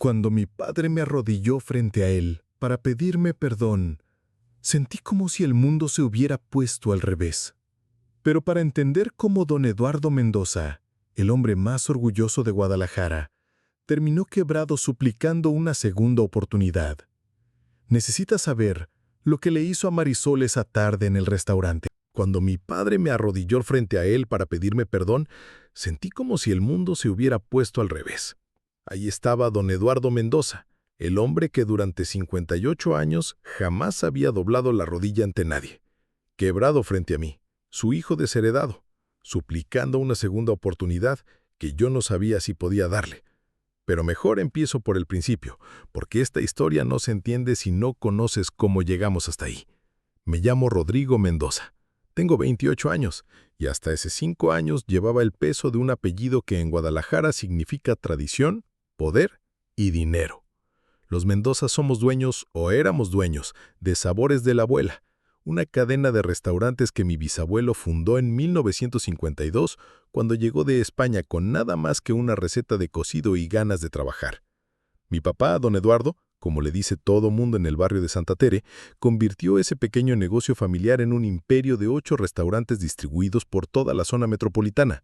Cuando mi padre me arrodilló frente a él para pedirme perdón, sentí como si el mundo se hubiera puesto al revés. Pero para entender cómo don Eduardo Mendoza, el hombre más orgulloso de Guadalajara, terminó quebrado suplicando una segunda oportunidad. Necesitas saber lo que le hizo a Marisol esa tarde en el restaurante. Cuando mi padre me arrodilló frente a él para pedirme perdón, sentí como si el mundo se hubiera puesto al revés. Ahí estaba don Eduardo Mendoza, el hombre que durante 58 años jamás había doblado la rodilla ante nadie, quebrado frente a mí, su hijo desheredado, suplicando una segunda oportunidad que yo no sabía si podía darle. Pero mejor empiezo por el principio, porque esta historia no se entiende si no conoces cómo llegamos hasta ahí. Me llamo Rodrigo Mendoza. Tengo 28 años y hasta hace 5 años llevaba el peso de un apellido que en Guadalajara significa tradición, poder y dinero. Los Mendoza somos dueños, o éramos dueños, de Sabores de la Abuela, una cadena de restaurantes que mi bisabuelo fundó en 1952 cuando llegó de España con nada más que una receta de cocido y ganas de trabajar. Mi papá, don Eduardo, como le dice todo mundo en el barrio de Santa Tere, convirtió ese pequeño negocio familiar en un imperio de 8 restaurantes distribuidos por toda la zona metropolitana.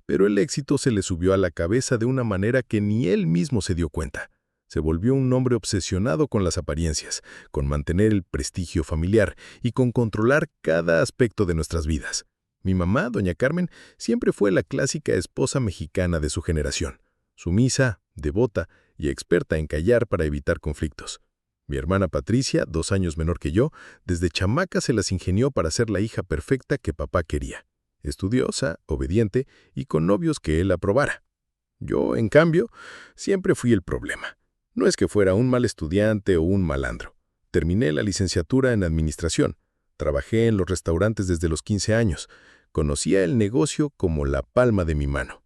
Pero el éxito se le subió a la cabeza de una manera que ni él mismo se dio cuenta. Se volvió un hombre obsesionado con las apariencias, con mantener el prestigio familiar y con controlar cada aspecto de nuestras vidas. Mi mamá, doña Carmen, siempre fue la clásica esposa mexicana de su generación, sumisa, devota y experta en callar para evitar conflictos. Mi hermana Patricia, 2 años menor que yo, desde chamaca se las ingenió para ser la hija perfecta que papá quería, estudiosa, obediente y con novios que él aprobara. Yo, en cambio, siempre fui el problema. No es que fuera un mal estudiante o un malandro. Terminé la licenciatura en administración. Trabajé en los restaurantes desde los 15 años. Conocía el negocio como la palma de mi mano.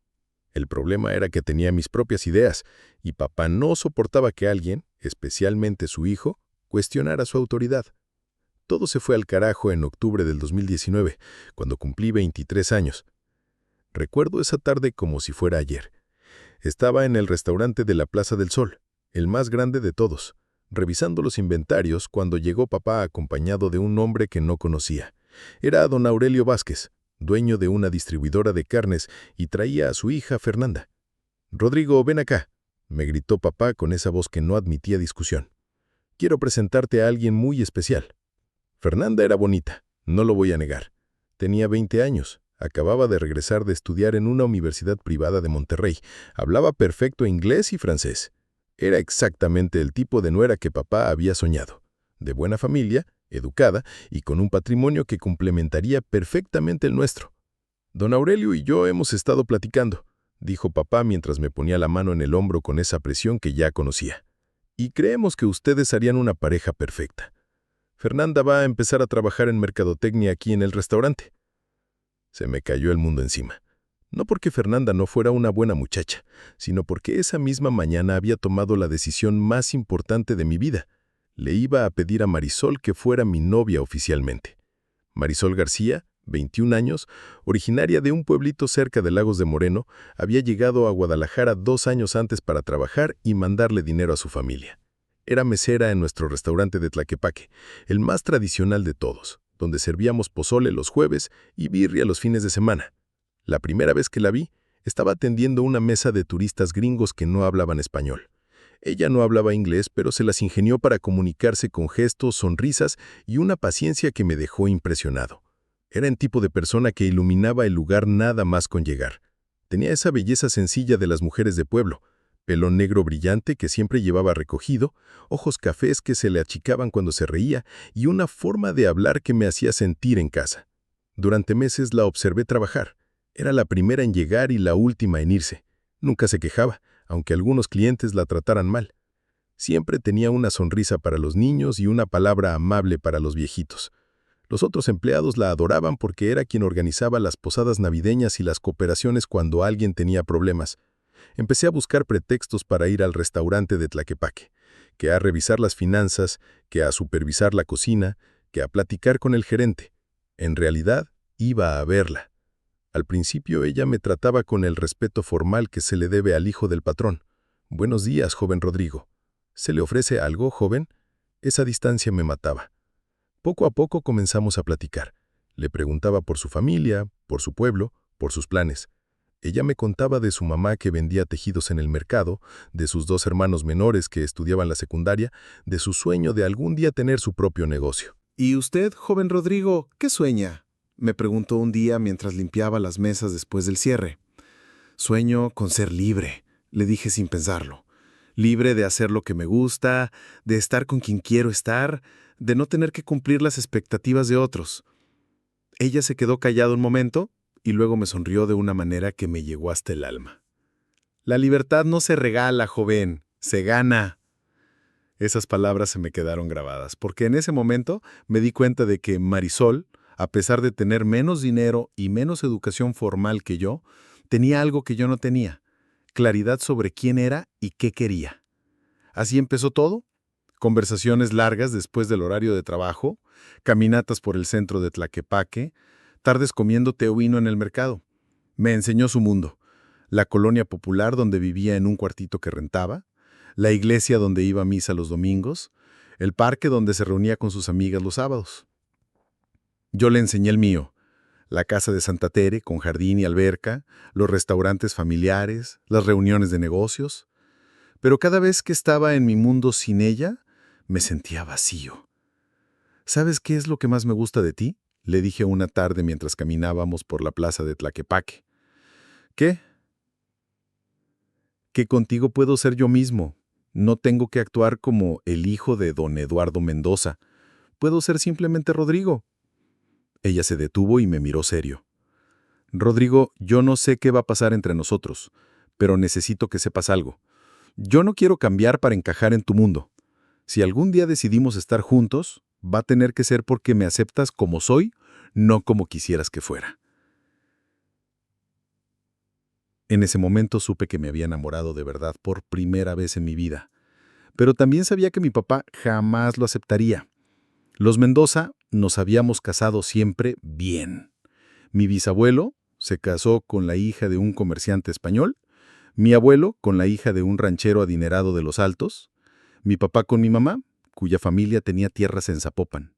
El problema era que tenía mis propias ideas y papá no soportaba que alguien, especialmente su hijo, cuestionara su autoridad. Todo se fue al carajo en octubre del 2019, cuando cumplí 23 años. Recuerdo esa tarde como si fuera ayer. Estaba en el restaurante de la Plaza del Sol, el más grande de todos, revisando los inventarios cuando llegó papá acompañado de un hombre que no conocía. Era don Aurelio Vázquez, dueño de una distribuidora de carnes, y traía a su hija Fernanda. «Rodrigo, ven acá», me gritó papá con esa voz que no admitía discusión. «Quiero presentarte a alguien muy especial». Fernanda era bonita, no lo voy a negar. Tenía 20 años. Acababa de regresar de estudiar en una universidad privada de Monterrey. Hablaba perfecto inglés y francés. Era exactamente el tipo de nuera que papá había soñado. De buena familia, educada y con un patrimonio que complementaría perfectamente el nuestro. «Don Aurelio y yo hemos estado platicando», dijo papá mientras me ponía la mano en el hombro con esa presión que ya conocía. «Y creemos que ustedes harían una pareja perfecta. Fernanda va a empezar a trabajar en mercadotecnia aquí en el restaurante». Se me cayó el mundo encima. No porque Fernanda no fuera una buena muchacha, sino porque esa misma mañana había tomado la decisión más importante de mi vida. Le iba a pedir a Marisol que fuera mi novia oficialmente. Marisol García, 21 años, originaria de un pueblito cerca de Lagos de Moreno, había llegado a Guadalajara 2 años antes para trabajar y mandarle dinero a su familia. Era mesera en nuestro restaurante de Tlaquepaque, el más tradicional de todos, donde servíamos pozole los jueves y birria los fines de semana. La primera vez que la vi, estaba atendiendo una mesa de turistas gringos que no hablaban español. Ella no hablaba inglés, pero se las ingenió para comunicarse con gestos, sonrisas y una paciencia que me dejó impresionado. Era el tipo de persona que iluminaba el lugar nada más con llegar. Tenía esa belleza sencilla de las mujeres de pueblo, pelo negro brillante que siempre llevaba recogido, ojos cafés que se le achicaban cuando se reía y una forma de hablar que me hacía sentir en casa. Durante meses la observé trabajar. Era la primera en llegar y la última en irse. Nunca se quejaba, aunque algunos clientes la trataran mal. Siempre tenía una sonrisa para los niños y una palabra amable para los viejitos. Los otros empleados la adoraban porque era quien organizaba las posadas navideñas y las cooperaciones cuando alguien tenía problemas. Empecé a buscar pretextos para ir al restaurante de Tlaquepaque, que a revisar las finanzas, que a supervisar la cocina, que a platicar con el gerente. En realidad, iba a verla. Al principio ella me trataba con el respeto formal que se le debe al hijo del patrón. Buenos días, joven Rodrigo. ¿Se le ofrece algo, joven? Esa distancia me mataba. Poco a poco comenzamos a platicar. Le preguntaba por su familia, por su pueblo, por sus planes. Ella me contaba de su mamá que vendía tejidos en el mercado, de sus dos hermanos menores que estudiaban la secundaria, de su sueño de algún día tener su propio negocio. ¿Y usted, joven Rodrigo, qué sueña? Me preguntó un día mientras limpiaba las mesas después del cierre. Sueño con ser libre, le dije sin pensarlo. Libre de hacer lo que me gusta, de estar con quien quiero estar, de no tener que cumplir las expectativas de otros. Ella se quedó callada un momento y luego me sonrió de una manera que me llegó hasta el alma. La libertad no se regala, joven, se gana. Esas palabras se me quedaron grabadas, porque en ese momento me di cuenta de que Marisol, a pesar de tener menos dinero y menos educación formal que yo, tenía algo que yo no tenía: claridad sobre quién era y qué quería. Así empezó todo: conversaciones largas después del horario de trabajo, caminatas por el centro de Tlaquepaque, tardes comiendo teoino en el mercado. Me enseñó su mundo: la colonia popular donde vivía en un cuartito que rentaba, la iglesia donde iba a misa los domingos, el parque donde se reunía con sus amigas los sábados. Yo le enseñé el mío: la casa de Santa Tere con jardín y alberca, los restaurantes familiares, las reuniones de negocios. Pero cada vez que estaba en mi mundo sin ella, me sentía vacío. ¿Sabes qué es lo que más me gusta de ti?, le dije una tarde mientras caminábamos por la plaza de Tlaquepaque. ¿Qué? Que contigo puedo ser yo mismo. No tengo que actuar como el hijo de don Eduardo Mendoza. Puedo ser simplemente Rodrigo. Ella se detuvo y me miró serio. Rodrigo, yo no sé qué va a pasar entre nosotros, pero necesito que sepas algo. Yo no quiero cambiar para encajar en tu mundo. Si algún día decidimos estar juntos, va a tener que ser porque me aceptas como soy, no como quisieras que fuera. En ese momento supe que me había enamorado de verdad por primera vez en mi vida. Pero también sabía que mi papá jamás lo aceptaría. Los Mendoza nos habíamos casado siempre bien. Mi bisabuelo se casó con la hija de un comerciante español, mi abuelo con la hija de un ranchero adinerado de Los Altos, mi papá con mi mamá, cuya familia tenía tierras en Zapopan.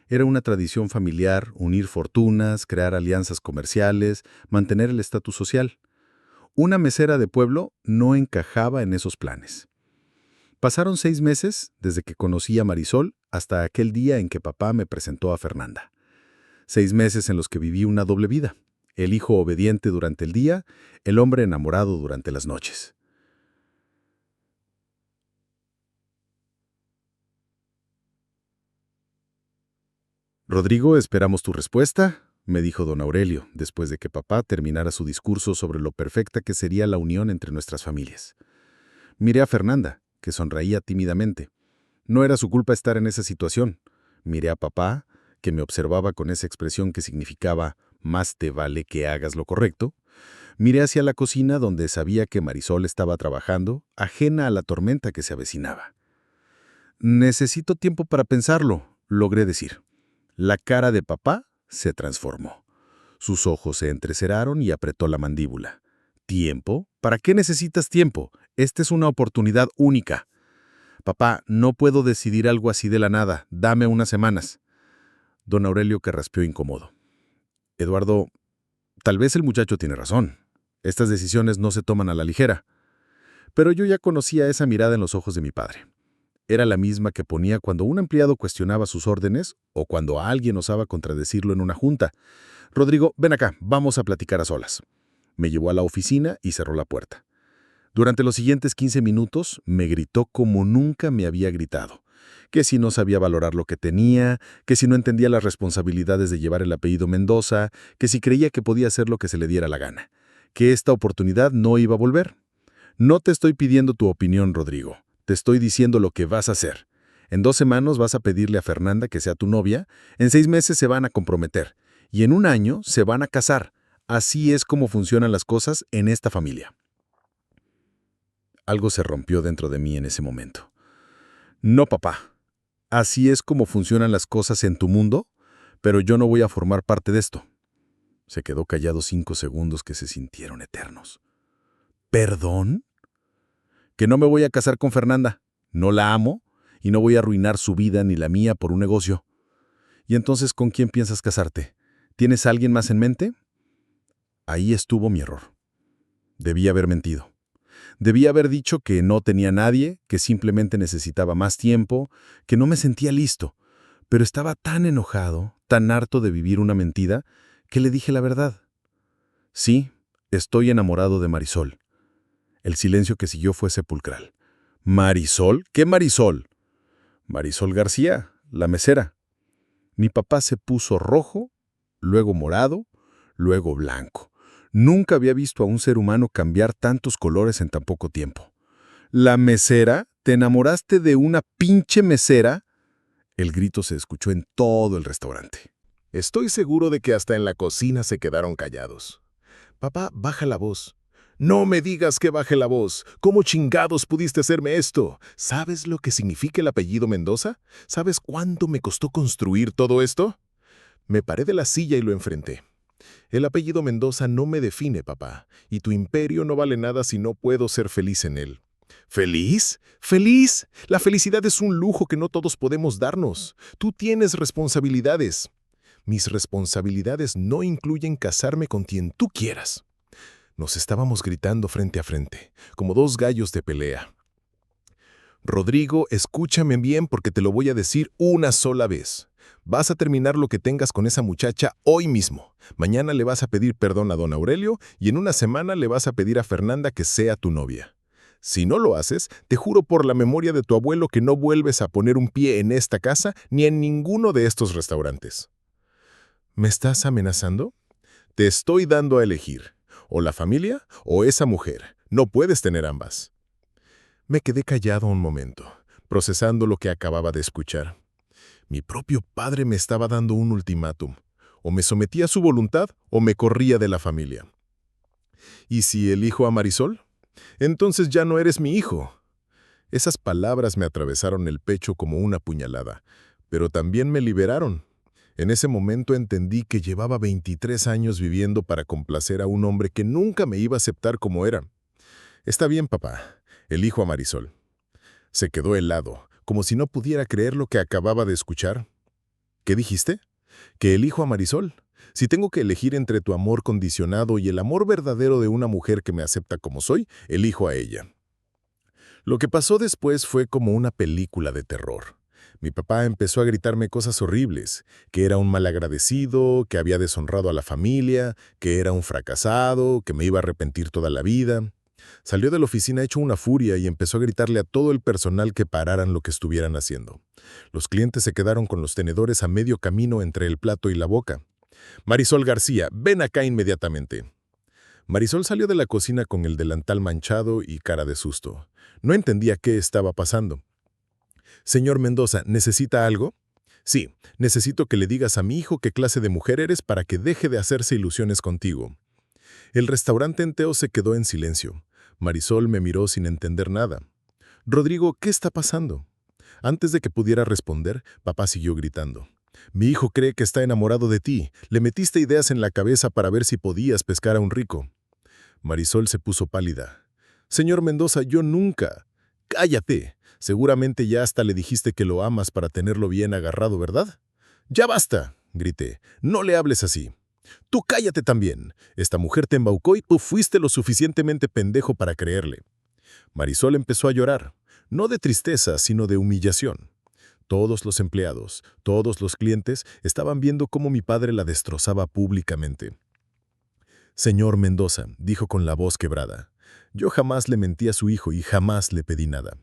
Era una tradición familiar unir fortunas, crear alianzas comerciales, mantener el estatus social. Una mesera de pueblo no encajaba en esos planes. Pasaron 6 meses desde que conocí a Marisol hasta aquel día en que papá me presentó a Fernanda. 6 meses en los que viví una doble vida: el hijo obediente durante el día, el hombre enamorado durante las noches. Rodrigo, esperamos tu respuesta, me dijo don Aurelio, después de que papá terminara su discurso sobre lo perfecta que sería la unión entre nuestras familias. Miré a Fernanda, que sonreía tímidamente. No era su culpa estar en esa situación. Miré a papá, que me observaba con esa expresión que significaba «más te vale que hagas lo correcto». Miré hacia la cocina, donde sabía que Marisol estaba trabajando, ajena a la tormenta que se avecinaba. «Necesito tiempo para pensarlo», logré decir. La cara de papá se transformó. Sus ojos se entrecerraron y apretó la mandíbula. ¿Tiempo? ¿Para qué necesitas tiempo? Esta es una oportunidad única. Papá, no puedo decidir algo así de la nada. Dame unas semanas. Don Aurelio carraspeó incómodo. Eduardo, tal vez el muchacho tiene razón. Estas decisiones no se toman a la ligera. Pero yo ya conocía esa mirada en los ojos de mi padre. Era la misma que ponía cuando un empleado cuestionaba sus órdenes o cuando alguien osaba contradecirlo en una junta. Rodrigo, ven acá, vamos a platicar a solas. Me llevó a la oficina y cerró la puerta. Durante los siguientes 15 minutos me gritó como nunca me había gritado. Que si no sabía valorar lo que tenía, que si no entendía las responsabilidades de llevar el apellido Mendoza, que si creía que podía hacer lo que se le diera la gana, que esta oportunidad no iba a volver. No te estoy pidiendo tu opinión, Rodrigo. Te estoy diciendo lo que vas a hacer. En 2 semanas vas a pedirle a Fernanda que sea tu novia, en 6 meses se van a comprometer, y en 1 año se van a casar. Así es como funcionan las cosas en esta familia. Algo se rompió dentro de mí en ese momento. No, papá. Así es como funcionan las cosas en tu mundo, pero yo no voy a formar parte de esto. Se quedó callado 5 segundos que se sintieron eternos. ¿Perdón? que no me voy a casar con Fernanda. No la amo y no voy a arruinar su vida ni la mía por un negocio. ¿Y entonces con quién piensas casarte? ¿Tienes a alguien más en mente? Ahí estuvo mi error. Debí haber mentido. Debí haber dicho que no tenía nadie, que simplemente necesitaba más tiempo, que no me sentía listo. Pero estaba tan enojado, tan harto de vivir una mentira, que le dije la verdad. Sí, estoy enamorado de Marisol. El silencio que siguió fue sepulcral. ¿Marisol? ¿Qué Marisol? Marisol García, la mesera. Mi papá se puso rojo, luego morado, luego blanco. Nunca había visto a un ser humano cambiar tantos colores en tan poco tiempo. ¿La mesera? ¿Te enamoraste de una pinche mesera? El grito se escuchó en todo el restaurante. Estoy seguro de que hasta en la cocina se quedaron callados. Papá, baja la voz. No me digas que baje la voz. ¿Cómo chingados pudiste hacerme esto? ¿Sabes lo que significa el apellido Mendoza? ¿Sabes cuánto me costó construir todo esto? Me paré de la silla y lo enfrenté. El apellido Mendoza no me define, papá, y tu imperio no vale nada si no puedo ser feliz en él. ¿Feliz? ¿Feliz? La felicidad es un lujo que no todos podemos darnos. Tú tienes responsabilidades. Mis responsabilidades no incluyen casarme con quien tú quieras. Nos estábamos gritando frente a frente, como dos gallos de pelea. Rodrigo, escúchame bien porque te lo voy a decir una sola vez. Vas a terminar lo que tengas con esa muchacha hoy mismo. Mañana le vas a pedir perdón a don Aurelio y en una semana le vas a pedir a Fernanda que sea tu novia. Si no lo haces, te juro por la memoria de tu abuelo que no vuelves a poner un pie en esta casa ni en ninguno de estos restaurantes. ¿Me estás amenazando? Te estoy dando a elegir. O la familia o esa mujer. No puedes tener ambas. Me quedé callado un momento, procesando lo que acababa de escuchar. Mi propio padre me estaba dando un ultimátum. O me sometía a su voluntad o me corría de la familia. ¿Y si elijo a Marisol? Entonces ya no eres mi hijo. Esas palabras me atravesaron el pecho como una puñalada, pero también me liberaron. En ese momento entendí que llevaba 23 años viviendo para complacer a un hombre que nunca me iba a aceptar como era. Está bien, papá. Elijo a Marisol. Se quedó helado, como si no pudiera creer lo que acababa de escuchar. ¿Qué dijiste? Que elijo a Marisol. Si tengo que elegir entre tu amor condicionado y el amor verdadero de una mujer que me acepta como soy, elijo a ella. Lo que pasó después fue como una película de terror. Mi papá empezó a gritarme cosas horribles, que era un malagradecido, que había deshonrado a la familia, que era un fracasado, que me iba a arrepentir toda la vida. Salió de la oficina hecho una furia y empezó a gritarle a todo el personal que pararan lo que estuvieran haciendo. Los clientes se quedaron con los tenedores a medio camino entre el plato y la boca. Marisol García, ven acá inmediatamente. Marisol salió de la cocina con el delantal manchado y cara de susto. No entendía qué estaba pasando. Señor Mendoza, ¿necesita algo? Sí, necesito que le digas a mi hijo qué clase de mujer eres para que deje de hacerse ilusiones contigo. El restaurante entero se quedó en silencio. Marisol me miró sin entender nada. Rodrigo, ¿qué está pasando? Antes de que pudiera responder, papá siguió gritando. Mi hijo cree que está enamorado de ti. Le metiste ideas en la cabeza para ver si podías pescar a un rico. Marisol se puso pálida. Señor Mendoza, yo nunca. ¡Cállate! Seguramente ya hasta le dijiste que lo amas para tenerlo bien agarrado, ¿verdad? ¡Ya basta! Grité. No le hables así. Tú cállate también. Esta mujer te embaucó y tú fuiste lo suficientemente pendejo para creerle. Marisol empezó a llorar, no de tristeza, sino de humillación. Todos los empleados, todos los clientes estaban viendo cómo mi padre la destrozaba públicamente. Señor Mendoza, dijo con la voz quebrada, yo jamás le mentí a su hijo y jamás le pedí nada.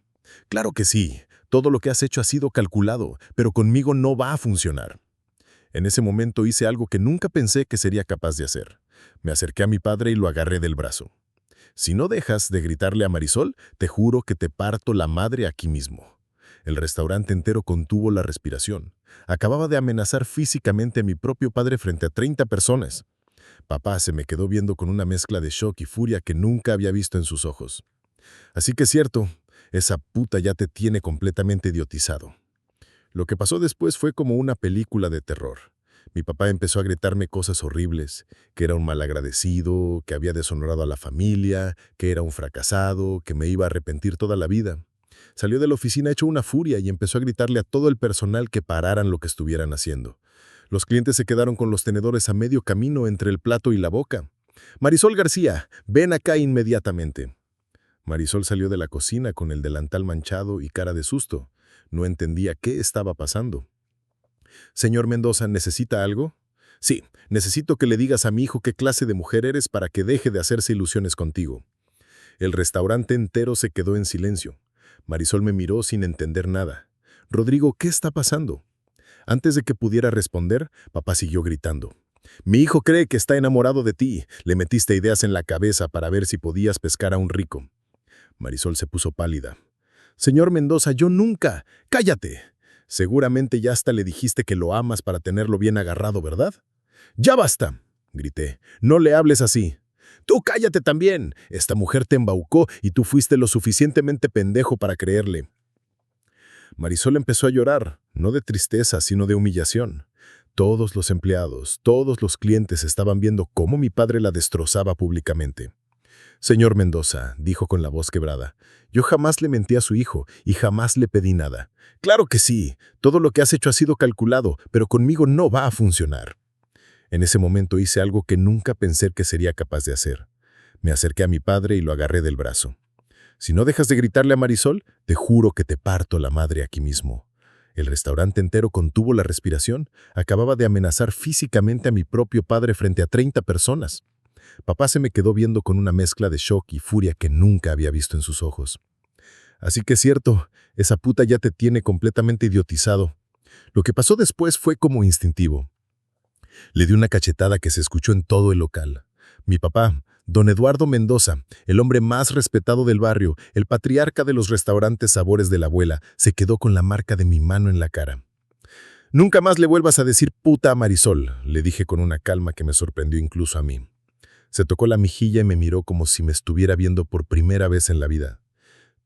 Claro que sí, todo lo que has hecho ha sido calculado, pero conmigo no va a funcionar. En ese momento hice algo que nunca pensé que sería capaz de hacer. Me acerqué a mi padre y lo agarré del brazo. Si no dejas de gritarle a Marisol, te juro que te parto la madre aquí mismo. El restaurante entero contuvo la respiración. Acababa de amenazar físicamente a mi propio padre frente a 30 personas. Papá se me quedó viendo con una mezcla de shock y furia que nunca había visto en sus ojos. Así que es cierto, esa puta ya te tiene completamente idiotizado. Lo que pasó después fue como una película de terror. Mi papá empezó a gritarme cosas horribles, que era un malagradecido, que había deshonorado a la familia, que era un fracasado, que me iba a arrepentir toda la vida. Salió de la oficina hecho una furia y empezó a gritarle a todo el personal que pararan lo que estuvieran haciendo. Los clientes se quedaron con los tenedores a medio camino entre el plato y la boca. «Marisol García, ven acá inmediatamente». Marisol salió de la cocina con el delantal manchado y cara de susto. No entendía qué estaba pasando. «Señor Mendoza, ¿necesita algo?» «Sí, necesito que le digas a mi hijo qué clase de mujer eres para que deje de hacerse ilusiones contigo». El restaurante entero se quedó en silencio. Marisol me miró sin entender nada. «Rodrigo, ¿qué está pasando?» Antes de que pudiera responder, papá siguió gritando. «Mi hijo cree que está enamorado de ti. Le metiste ideas en la cabeza para ver si podías pescar a un rico». Marisol se puso pálida. «Señor Mendoza, yo nunca. ¡Cállate! Seguramente ya hasta le dijiste que lo amas para tenerlo bien agarrado, ¿verdad?» «¡Ya basta!», grité. «No le hables así». «Tú cállate también. Esta mujer te embaucó y tú fuiste lo suficientemente pendejo para creerle». Marisol empezó a llorar, no de tristeza, sino de humillación. Todos los empleados, todos los clientes estaban viendo cómo mi padre la destrozaba públicamente. «Señor Mendoza», dijo con la voz quebrada, «yo jamás le mentí a su hijo y jamás le pedí nada. Claro que sí, todo lo que has hecho ha sido calculado, pero conmigo no va a funcionar». En ese momento hice algo que nunca pensé que sería capaz de hacer. Me acerqué a mi padre y lo agarré del brazo. «Si no dejas de gritarle a Marisol, te juro que te parto la madre aquí mismo». El restaurante entero contuvo la respiración. Acababa de amenazar físicamente a mi propio padre frente a 30 personas. Papá se me quedó viendo con una mezcla de shock y furia que nunca había visto en sus ojos. «Así que es cierto, esa puta ya te tiene completamente idiotizado». Lo que pasó después fue como instintivo. Le di una cachetada que se escuchó en todo el local. Mi papá, don Eduardo Mendoza, el hombre más respetado del barrio, el patriarca de los restaurantes Sabores de la Abuela, se quedó con la marca de mi mano en la cara. «Nunca más le vuelvas a decir puta a Marisol», le dije con una calma que me sorprendió incluso a mí. Se tocó la mejilla y me miró como si me estuviera viendo por primera vez en la vida.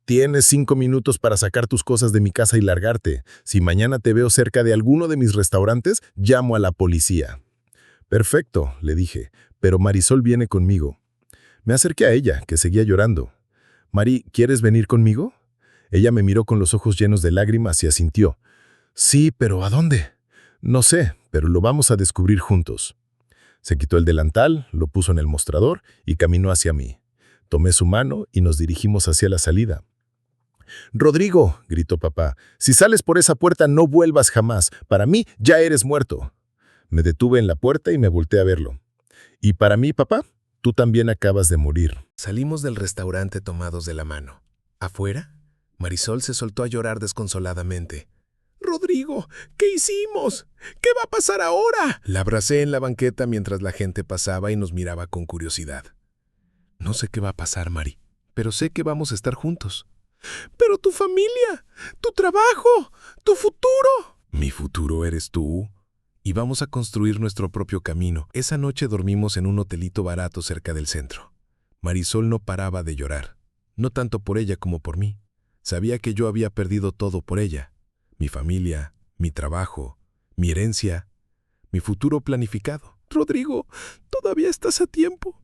«Tienes 5 minutos para sacar tus cosas de mi casa y largarte. Si mañana te veo cerca de alguno de mis restaurantes, llamo a la policía». «Perfecto», le dije, «pero Marisol viene conmigo». Me acerqué a ella, que seguía llorando. «Mari, ¿quieres venir conmigo?» Ella me miró con los ojos llenos de lágrimas y asintió. «Sí, pero ¿a dónde?» «No sé, pero lo vamos a descubrir juntos». Se quitó el delantal, lo puso en el mostrador y caminó hacia mí. Tomé su mano y nos dirigimos hacia la salida. «Rodrigo», gritó papá, «si sales por esa puerta no vuelvas jamás. Para mí ya eres muerto». Me detuve en la puerta y me volteé a verlo. «¿Y para mí, papá? Tú también acabas de morir». Salimos del restaurante tomados de la mano. Afuera, Marisol se soltó a llorar desconsoladamente. «Rodrigo, ¿qué hicimos? ¿Qué va a pasar ahora?». La abracé en la banqueta mientras la gente pasaba y nos miraba con curiosidad. «No sé qué va a pasar, Mari, pero sé que vamos a estar juntos». «Pero tu familia, tu trabajo, tu futuro». «Mi futuro eres tú. Y vamos a construir nuestro propio camino». Esa noche dormimos en un hotelito barato cerca del centro. Marisol no paraba de llorar, no tanto por ella como por mí. Sabía que yo había perdido todo por ella. Mi familia, mi trabajo, mi herencia, mi futuro planificado. «Rodrigo, todavía estás a tiempo.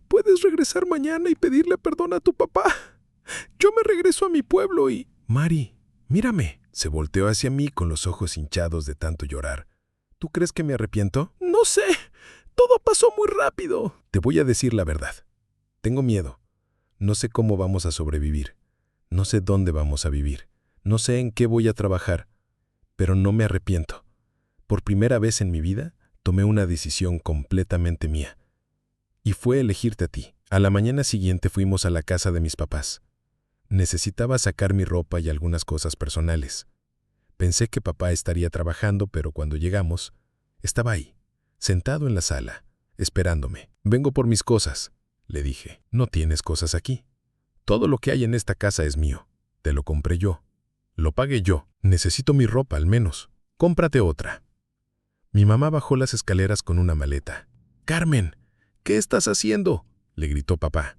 Puedes regresar mañana y pedirle perdón a tu papá. Yo me regreso a mi pueblo y...». «Mari, mírame». Se volteó hacia mí con los ojos hinchados de tanto llorar. «¿Tú crees que me arrepiento?». «No sé. Todo pasó muy rápido». «Te voy a decir la verdad. Tengo miedo. No sé cómo vamos a sobrevivir. No sé dónde vamos a vivir. No sé en qué voy a trabajar. Pero no me arrepiento. Por primera vez en mi vida, tomé una decisión completamente mía. Y fue elegirte a ti». A la mañana siguiente fuimos a la casa de mis papás. Necesitaba sacar mi ropa y algunas cosas personales. Pensé que papá estaría trabajando, pero cuando llegamos, estaba ahí, sentado en la sala, esperándome. «Vengo por mis cosas», le dije. «No tienes cosas aquí. Todo lo que hay en esta casa es mío. Te lo compré yo. Lo pagué yo. Necesito mi ropa al menos. Cómprate otra». Mi mamá bajó las escaleras con una maleta. «Carmen, ¿qué estás haciendo?», le gritó papá.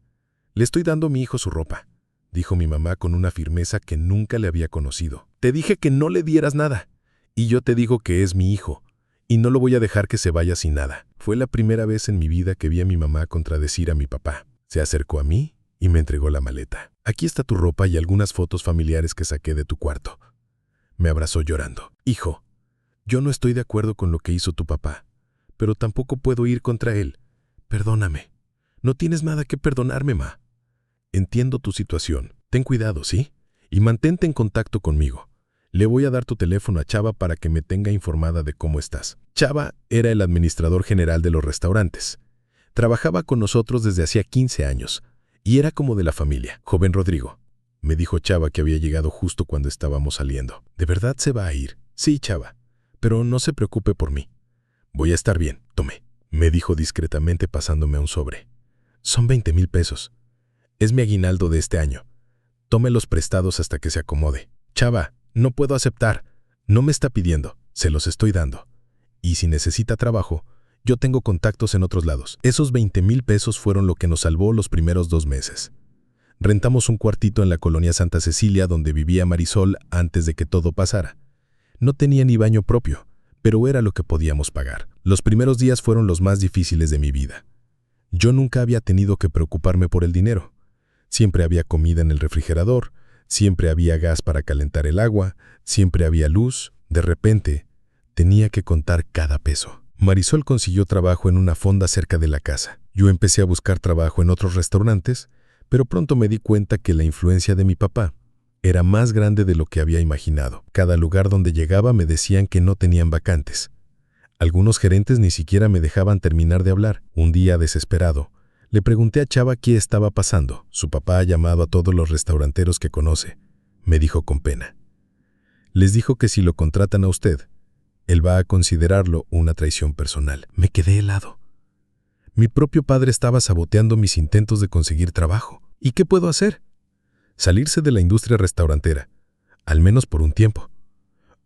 «Le estoy dando a mi hijo su ropa», dijo mi mamá con una firmeza que nunca le había conocido. «Te dije que no le dieras nada. Y yo te digo que es mi hijo. Y no lo voy a dejar que se vaya sin nada. Fue la primera vez en mi vida que vi a mi mamá contradecir a mi papá. Se acercó a mí y me entregó la maleta. Aquí está tu ropa y algunas fotos familiares que saqué de tu cuarto. Me abrazó llorando. Hijo, yo no estoy de acuerdo con lo que hizo tu papá, pero tampoco puedo ir contra él. Perdóname. No tienes nada que perdonarme, ma. Entiendo tu situación. Ten cuidado, ¿sí? Y mantente en contacto conmigo. Le voy a dar tu teléfono a Chava para que me tenga informada de cómo estás. Chava era el administrador general de los restaurantes. Trabajaba con nosotros desde hacía 15 años y era como de la familia. Joven Rodrigo, me dijo Chava que había llegado justo cuando estábamos saliendo. ¿De verdad se va a ir? Sí, Chava, pero no se preocupe por mí. Voy a estar bien, tome, me dijo discretamente pasándome un sobre. Son 20,000 pesos. Es mi aguinaldo de este año. Tómelos prestados hasta que se acomode. Chava, no puedo aceptar. No me está pidiendo, se los estoy dando. Y si necesita trabajo, yo tengo contactos en otros lados. Esos 20,000 pesos fueron lo que nos salvó los primeros 2 meses. Rentamos un cuartito en la colonia Santa Cecilia donde vivía Marisol antes de que todo pasara. No tenía ni baño propio, pero era lo que podíamos pagar. Los primeros días fueron los más difíciles de mi vida. Yo nunca había tenido que preocuparme por el dinero. Siempre había comida en el refrigerador, siempre había gas para calentar el agua, siempre había luz. De repente, tenía que contar cada peso. Marisol consiguió trabajo en una fonda cerca de la casa. Yo empecé a buscar trabajo en otros restaurantes, pero pronto me di cuenta que la influencia de mi papá era más grande de lo que había imaginado. Cada lugar donde llegaba me decían que no tenían vacantes. Algunos gerentes ni siquiera me dejaban terminar de hablar. Un día, desesperado, le pregunté a Chava qué estaba pasando. Su papá ha llamado a todos los restauranteros que conoce, me dijo con pena. Les dijo que si lo contratan a usted, él va a considerarlo una traición personal. Me quedé helado. Mi propio padre estaba saboteando mis intentos de conseguir trabajo. ¿Y qué puedo hacer? Salirse de la industria restaurantera, al menos por un tiempo,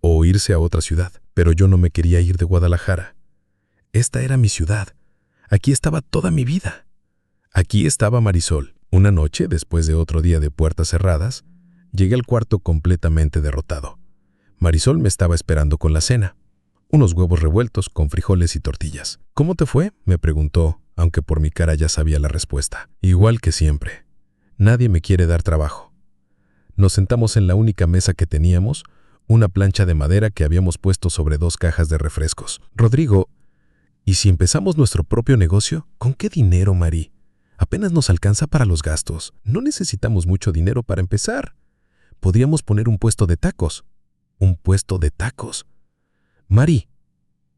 o irse a otra ciudad. Pero yo no me quería ir de Guadalajara. Esta era mi ciudad. Aquí estaba toda mi vida. Aquí estaba Marisol. Una noche, después de otro día de puertas cerradas, llegué al cuarto completamente derrotado. Marisol me estaba esperando con la cena. Unos huevos revueltos con frijoles y tortillas. ¿Cómo te fue?, me preguntó, aunque por mi cara ya sabía la respuesta. Igual que siempre. Nadie me quiere dar trabajo. Nos sentamos en la única mesa que teníamos, una plancha de madera que habíamos puesto sobre 2 cajas de refrescos. Rodrigo, ¿y si empezamos nuestro propio negocio? ¿Con qué dinero, Mari? Apenas nos alcanza para los gastos. No necesitamos mucho dinero para empezar. Podríamos poner un puesto de tacos. ¿Un puesto de tacos? Mari,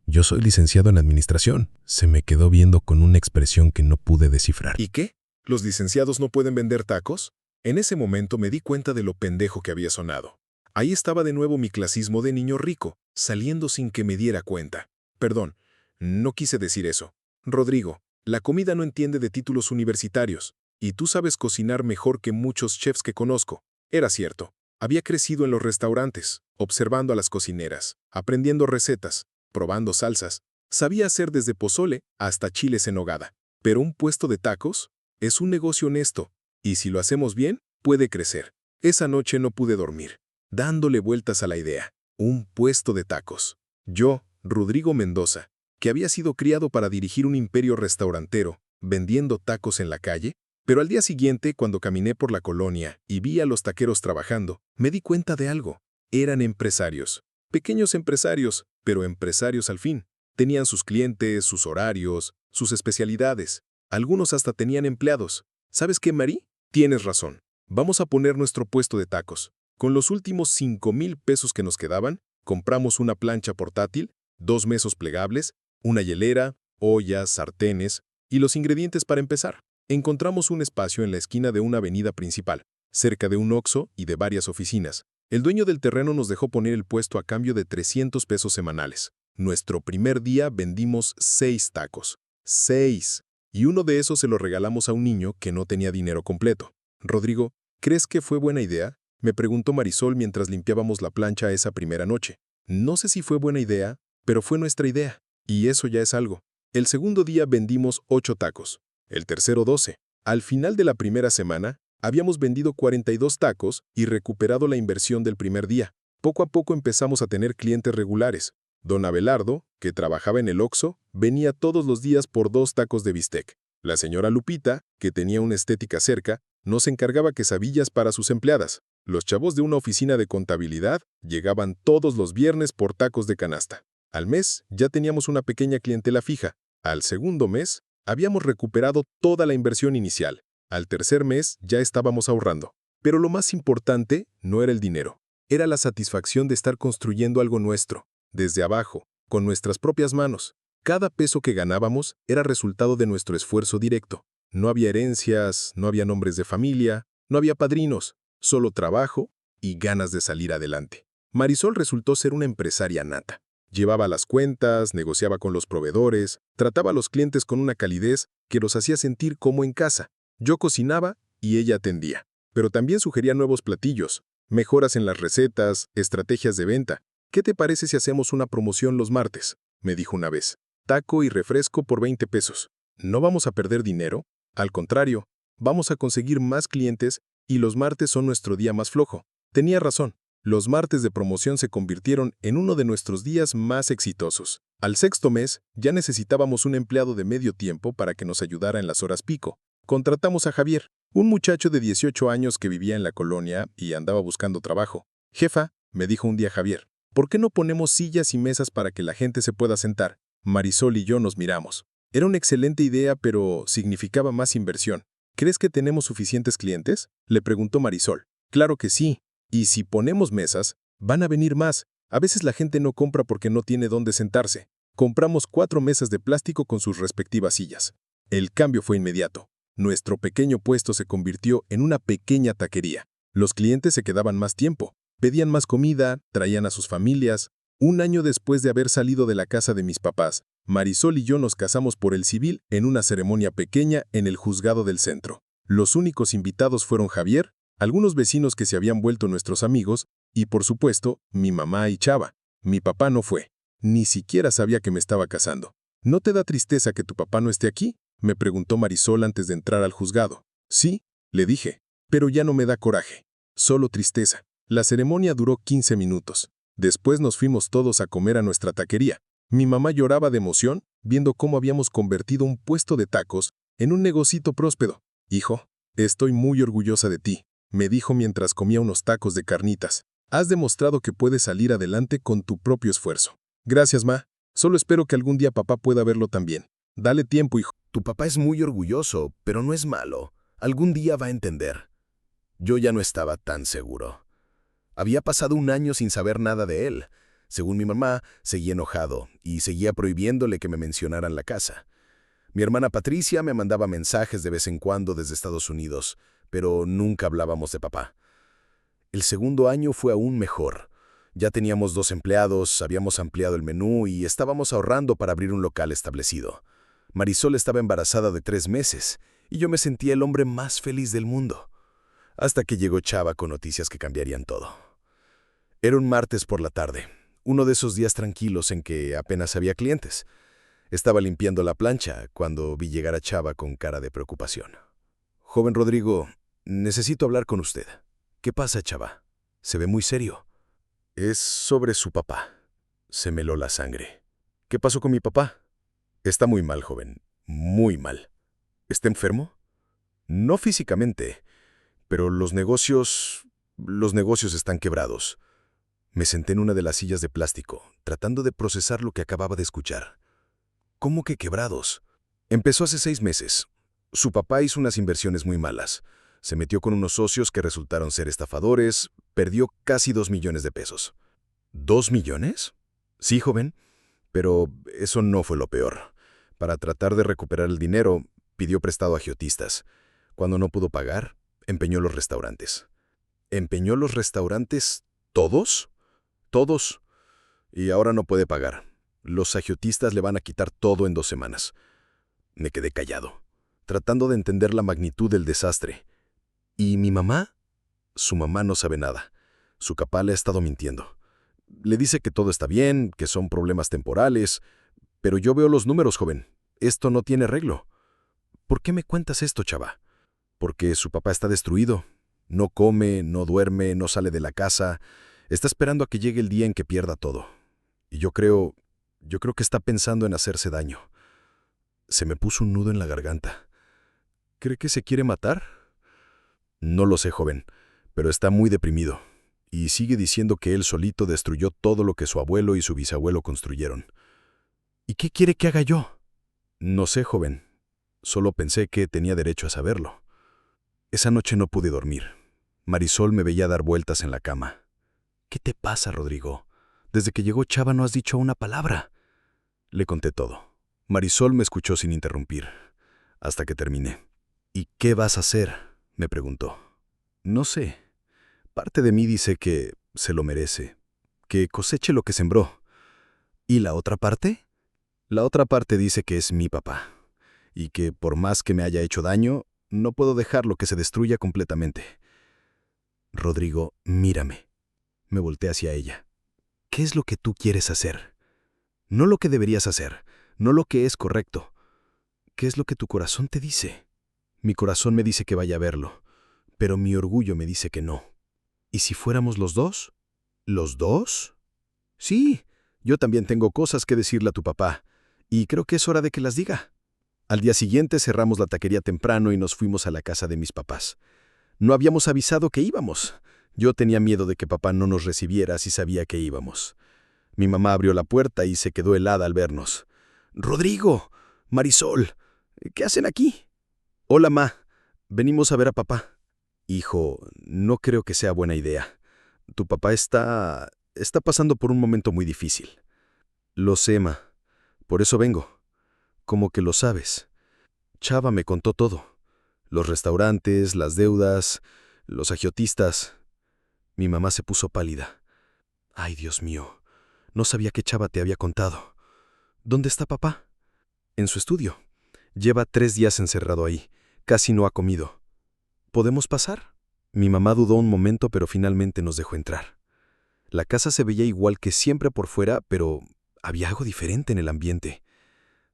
yo soy licenciado en administración. Se me quedó viendo con una expresión que no pude descifrar. ¿Y qué? ¿Los licenciados no pueden vender tacos? En ese momento me di cuenta de lo pendejo que había sonado. Ahí estaba de nuevo mi clasismo de niño rico, saliendo sin que me diera cuenta. Perdón, no quise decir eso. Rodrigo, la comida no entiende de títulos universitarios, y tú sabes cocinar mejor que muchos chefs que conozco. Era cierto. Había crecido en los restaurantes, observando a las cocineras, aprendiendo recetas, probando salsas. Sabía hacer desde pozole hasta chiles en nogada. Pero un puesto de tacos es un negocio honesto, y si lo hacemos bien, puede crecer. Esa noche no pude dormir, dándole vueltas a la idea. Un puesto de tacos. Yo, Rodrigo Mendoza, que había sido criado para dirigir un imperio restaurantero, vendiendo tacos en la calle, pero al día siguiente, cuando caminé por la colonia y vi a los taqueros trabajando, me di cuenta de algo. Eran empresarios. Pequeños empresarios, pero empresarios al fin. Tenían sus clientes, sus horarios, sus especialidades. Algunos hasta tenían empleados. ¿Sabes qué, Mari? Tienes razón. Vamos a poner nuestro puesto de tacos. Con los últimos 5,000 pesos que nos quedaban, compramos una plancha portátil, 2 mesos plegables, una hielera, ollas, sartenes y los ingredientes para empezar. Encontramos un espacio en la esquina de una avenida principal, cerca de un Oxxo y de varias oficinas. El dueño del terreno nos dejó poner el puesto a cambio de 300 pesos semanales. Nuestro primer día vendimos 6 tacos. 6. Y uno de esos se lo regalamos a un niño que no tenía dinero completo. Rodrigo, ¿crees que fue buena idea?, me preguntó Marisol mientras limpiábamos la plancha esa primera noche. No sé si fue buena idea, pero fue nuestra idea. Y eso ya es algo. El segundo día vendimos 8 tacos. El tercero 12. Al final de la primera semana, habíamos vendido 42 tacos y recuperado la inversión del primer día. Poco a poco empezamos a tener clientes regulares. Don Abelardo, que trabajaba en el Oxxo, venía todos los días por 2 tacos de bistec. La señora Lupita, que tenía una estética cerca, nos encargaba quesadillas para sus empleadas. Los chavos de una oficina de contabilidad llegaban todos los viernes por tacos de canasta. Al mes ya teníamos una pequeña clientela fija. Al segundo mes habíamos recuperado toda la inversión inicial. Al tercer mes ya estábamos ahorrando. Pero lo más importante no era el dinero. Era la satisfacción de estar construyendo algo nuestro, desde abajo, con nuestras propias manos. Cada peso que ganábamos era resultado de nuestro esfuerzo directo. No había herencias, no había nombres de familia, no había padrinos, solo trabajo y ganas de salir adelante. Marisol resultó ser una empresaria nata. Llevaba las cuentas, negociaba con los proveedores, trataba a los clientes con una calidez que los hacía sentir como en casa. Yo cocinaba y ella atendía, pero también sugería nuevos platillos, mejoras en las recetas, estrategias de venta. ¿Qué te parece si hacemos una promoción los martes?, me dijo una vez. Taco y refresco por 20 pesos. ¿No vamos a perder dinero? Al contrario, vamos a conseguir más clientes y los martes son nuestro día más flojo. Tenía razón. Los martes de promoción se convirtieron en uno de nuestros días más exitosos. Al sexto mes, ya necesitábamos un empleado de medio tiempo para que nos ayudara en las horas pico. Contratamos a Javier, un muchacho de 18 años que vivía en la colonia y andaba buscando trabajo. Jefa, me dijo un día Javier, ¿por qué no ponemos sillas y mesas para que la gente se pueda sentar? Marisol y yo nos miramos. Era una excelente idea, pero significaba más inversión. ¿Crees que tenemos suficientes clientes?, le preguntó Marisol. Claro que sí. Y si ponemos mesas, van a venir más. A veces la gente no compra porque no tiene dónde sentarse. Compramos 4 mesas de plástico con sus respectivas sillas. El cambio fue inmediato. Nuestro pequeño puesto se convirtió en una pequeña taquería. Los clientes se quedaban más tiempo, pedían más comida, traían a sus familias. Un año después de haber salido de la casa de mis papás, Marisol y yo nos casamos por el civil en una ceremonia pequeña en el juzgado del centro. Los únicos invitados fueron Javier, algunos vecinos que se habían vuelto nuestros amigos, y por supuesto, mi mamá y Chava. Mi papá no fue. Ni siquiera sabía que me estaba casando. ¿No te da tristeza que tu papá no esté aquí?, me preguntó Marisol antes de entrar al juzgado. Sí, le dije, pero ya no me da coraje. Solo tristeza. La ceremonia duró 15 minutos. Después nos fuimos todos a comer a nuestra taquería. Mi mamá lloraba de emoción viendo cómo habíamos convertido un puesto de tacos en un negocito próspero. Hijo, estoy muy orgullosa de ti, me dijo mientras comía unos tacos de carnitas. Has demostrado que puedes salir adelante con tu propio esfuerzo. Gracias, ma. Solo espero que algún día papá pueda verlo también. Dale tiempo, hijo. Tu papá es muy orgulloso, pero no es malo. Algún día va a entender. Yo ya no estaba tan seguro. Había pasado un año sin saber nada de él. Según mi mamá, seguía enojado y seguía prohibiéndole que me mencionaran la casa. Mi hermana Patricia me mandaba mensajes de vez en cuando desde Estados Unidos, pero nunca hablábamos de papá. El segundo año fue aún mejor. Ya teníamos 2 empleados, habíamos ampliado el menú y estábamos ahorrando para abrir un local establecido. Marisol estaba embarazada de 3 meses y yo me sentía el hombre más feliz del mundo. Hasta que llegó Chava con noticias que cambiarían todo. Era un martes por la tarde, uno de esos días tranquilos en que apenas había clientes. Estaba limpiando la plancha cuando vi llegar a Chava con cara de preocupación. «Joven Rodrigo, necesito hablar con usted». «¿Qué pasa, Chava? Se ve muy serio». «Es sobre su papá». Se me heló la sangre. «¿Qué pasó con mi papá?» «Está muy mal, joven. Muy mal». «¿Está enfermo?» «No físicamente, pero los negocios están quebrados». Me senté en una de las sillas de plástico, tratando de procesar lo que acababa de escuchar. ¿Cómo que quebrados? Empezó hace 6 meses. Su papá hizo unas inversiones muy malas. Se metió con unos socios que resultaron ser estafadores, perdió casi 2 millones de pesos. ¿2 millones? Sí, joven, pero eso no fue lo peor. Para tratar de recuperar el dinero, pidió prestado a agiotistas. Cuando no pudo pagar, empeñó los restaurantes. ¿Empeñó los restaurantes todos? Todos. Y ahora no puede pagar. Los agiotistas le van a quitar todo en 2 semanas. Me quedé callado, tratando de entender la magnitud del desastre. ¿Y mi mamá? Su mamá no sabe nada. Su papá le ha estado mintiendo. Le dice que todo está bien, que son problemas temporales. Pero yo veo los números, joven. Esto no tiene arreglo. ¿Por qué me cuentas esto, Chava? Porque su papá está destruido. No come, no duerme, no sale de la casa. Está esperando a que llegue el día en que pierda todo. Y yo creo que está pensando en hacerse daño. Se me puso un nudo en la garganta. ¿Cree que se quiere matar? No lo sé, joven, pero está muy deprimido. Y sigue diciendo que él solito destruyó todo lo que su abuelo y su bisabuelo construyeron. ¿Y qué quiere que haga yo? No sé, joven. Solo pensé que tenía derecho a saberlo. Esa noche no pude dormir. Marisol me veía dar vueltas en la cama. ¿Qué te pasa, Rodrigo? Desde que llegó Chava no has dicho una palabra. Le conté todo. Marisol me escuchó sin interrumpir, hasta que terminé. ¿Y qué vas a hacer?, me preguntó. No sé. Parte de mí dice que se lo merece, que coseche lo que sembró. ¿Y la otra parte? La otra parte dice que es mi papá, y que por más que me haya hecho daño, no puedo dejarlo que se destruya completamente. Rodrigo, mírame. Me volteé hacia ella. ¿Qué es lo que tú quieres hacer? No lo que deberías hacer, no lo que es correcto. ¿Qué es lo que tu corazón te dice? Mi corazón me dice que vaya a verlo, pero mi orgullo me dice que no. ¿Y si fuéramos los dos? ¿Los dos? Sí, yo también tengo cosas que decirle a tu papá, y creo que es hora de que las diga. Al día siguiente cerramos la taquería temprano y nos fuimos a la casa de mis papás. No habíamos avisado que íbamos. Yo tenía miedo de que papá no nos recibiera si sabía que íbamos. Mi mamá abrió la puerta y se quedó helada al vernos. «Rodrigo, Marisol, ¿qué hacen aquí?» «Hola, ma. Venimos a ver a papá». «Hijo, no creo que sea buena idea. Tu papá está pasando por un momento muy difícil». «Lo sé, ma. Por eso vengo». «¿Cómo que lo sabes?» Chava me contó todo. Los restaurantes, las deudas, los agiotistas. Mi mamá se puso pálida. «Ay, Dios mío. No sabía que Chava te había contado». «¿Dónde está papá?» «En su estudio. Lleva 3 días encerrado ahí. Casi no ha comido». «¿Podemos pasar?» Mi mamá dudó un momento, pero finalmente nos dejó entrar. La casa se veía igual que siempre por fuera, pero había algo diferente en el ambiente.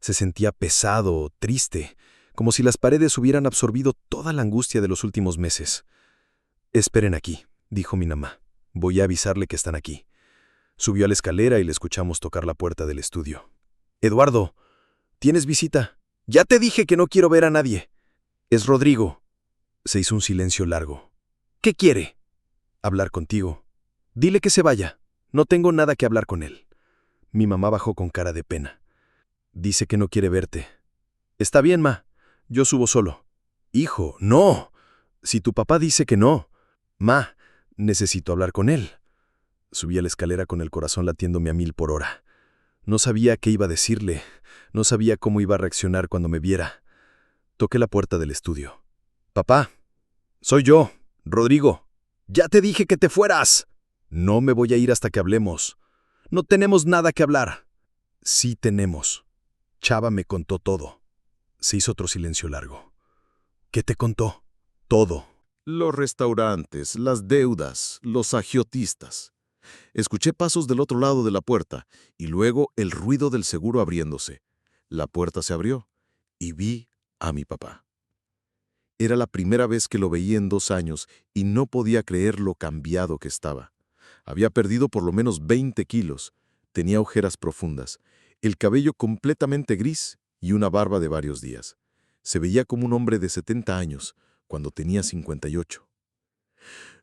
Se sentía pesado, triste, como si las paredes hubieran absorbido toda la angustia de los últimos meses. «Esperen aquí», dijo mi mamá. «Voy a avisarle que están aquí». Subió a la escalera y le escuchamos tocar la puerta del estudio. «Eduardo, ¿tienes visita?» «Ya te dije que no quiero ver a nadie». «Es Rodrigo». Se hizo un silencio largo. «¿Qué quiere?» «Hablar contigo». «Dile que se vaya. No tengo nada que hablar con él». Mi mamá bajó con cara de pena. «Dice que no quiere verte». «Está bien, ma. Yo subo solo». «Hijo, no. Si tu papá dice que no». «Ma, necesito hablar con él». Subí a la escalera con el corazón latiéndome a 1000 por hora. No sabía qué iba a decirle. No sabía cómo iba a reaccionar cuando me viera. Toqué la puerta del estudio. «Papá, soy yo, Rodrigo. Ya te dije que te fueras». «No me voy a ir hasta que hablemos». «No tenemos nada que hablar». «Sí tenemos. Chava me contó todo». Se hizo otro silencio largo. «¿Qué te contó?» «Todo». Los restaurantes, las deudas, los agiotistas. Escuché pasos del otro lado de la puerta y luego el ruido del seguro abriéndose. La puerta se abrió y vi a mi papá. Era la primera vez que lo veía en 2 años y no podía creer lo cambiado que estaba. Había perdido por lo menos 20 kilos, tenía ojeras profundas, el cabello completamente gris y una barba de varios días. Se veía como un hombre de 70 años, cuando tenía 58.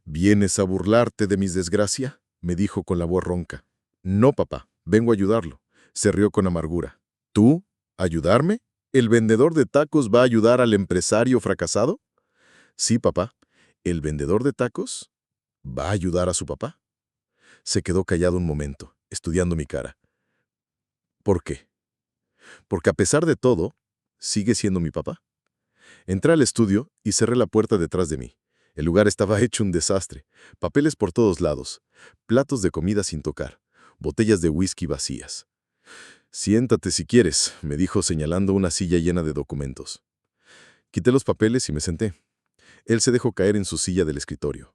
«¿Vienes a burlarte de mis desgracia?», me dijo con la voz ronca. «No, papá, vengo a ayudarlo». Se rió con amargura. «¿Tú? ¿Ayudarme? ¿El vendedor de tacos va a ayudar al empresario fracasado?» «Sí, papá. ¿El vendedor de tacos va a ayudar a su papá?» Se quedó callado un momento, estudiando mi cara. ¿Por qué? Porque a pesar de todo, sigue siendo mi papá. Entré al estudio y cerré la puerta detrás de mí. El lugar estaba hecho un desastre. Papeles por todos lados, platos de comida sin tocar, botellas de whisky vacías. «Siéntate si quieres», me dijo señalando una silla llena de documentos. Quité los papeles y me senté. Él se dejó caer en su silla del escritorio.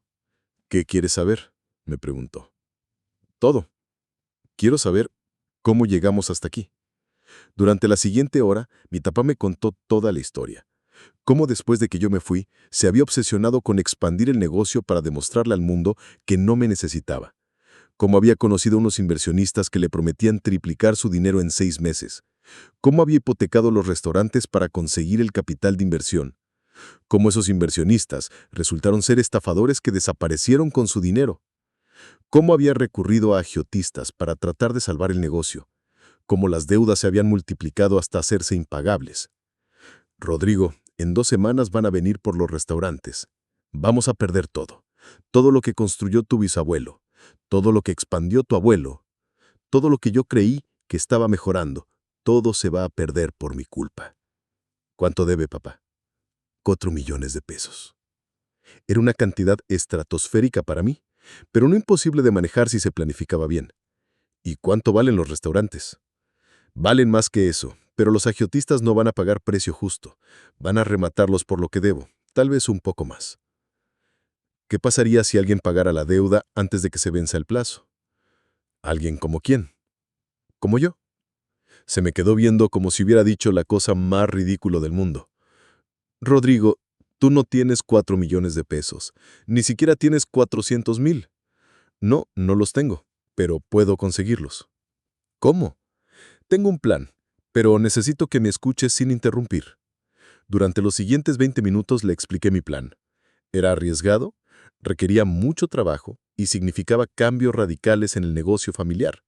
«¿Qué quieres saber?», me preguntó. «Todo. Quiero saber cómo llegamos hasta aquí». Durante la siguiente hora, mi papá me contó toda la historia. Cómo después de que yo me fui, se había obsesionado con expandir el negocio para demostrarle al mundo que no me necesitaba. cómo había conocido a unos inversionistas que le prometían triplicar su dinero en 6 meses, cómo había hipotecado los restaurantes para conseguir el capital de inversión, cómo esos inversionistas resultaron ser estafadores que desaparecieron con su dinero, cómo había recurrido a agiotistas para tratar de salvar el negocio, cómo las deudas se habían multiplicado hasta hacerse impagables. Rodrigo, en 2 semanas van a venir por los restaurantes. Vamos a perder todo. Todo lo que construyó tu bisabuelo, todo lo que expandió tu abuelo, todo lo que yo creí que estaba mejorando, todo se va a perder por mi culpa. ¿Cuánto debe, papá? 4 millones de pesos. Era una cantidad estratosférica para mí, pero no imposible de manejar si se planificaba bien. ¿Y cuánto valen los restaurantes? Valen más que eso, pero los agiotistas no van a pagar precio justo. Van a rematarlos por lo que debo, tal vez un poco más. ¿Qué pasaría si alguien pagara la deuda antes de que se venza el plazo? ¿Alguien como quién? ¿Como yo? Se me quedó viendo como si hubiera dicho la cosa más ridícula del mundo. Rodrigo, tú no tienes 4 millones de pesos, ni siquiera tienes 400,000. No, no los tengo, pero puedo conseguirlos. ¿Cómo? Tengo un plan, pero necesito que me escuches sin interrumpir. Durante los siguientes 20 minutos le expliqué mi plan. Era arriesgado, requería mucho trabajo y significaba cambios radicales en el negocio familiar,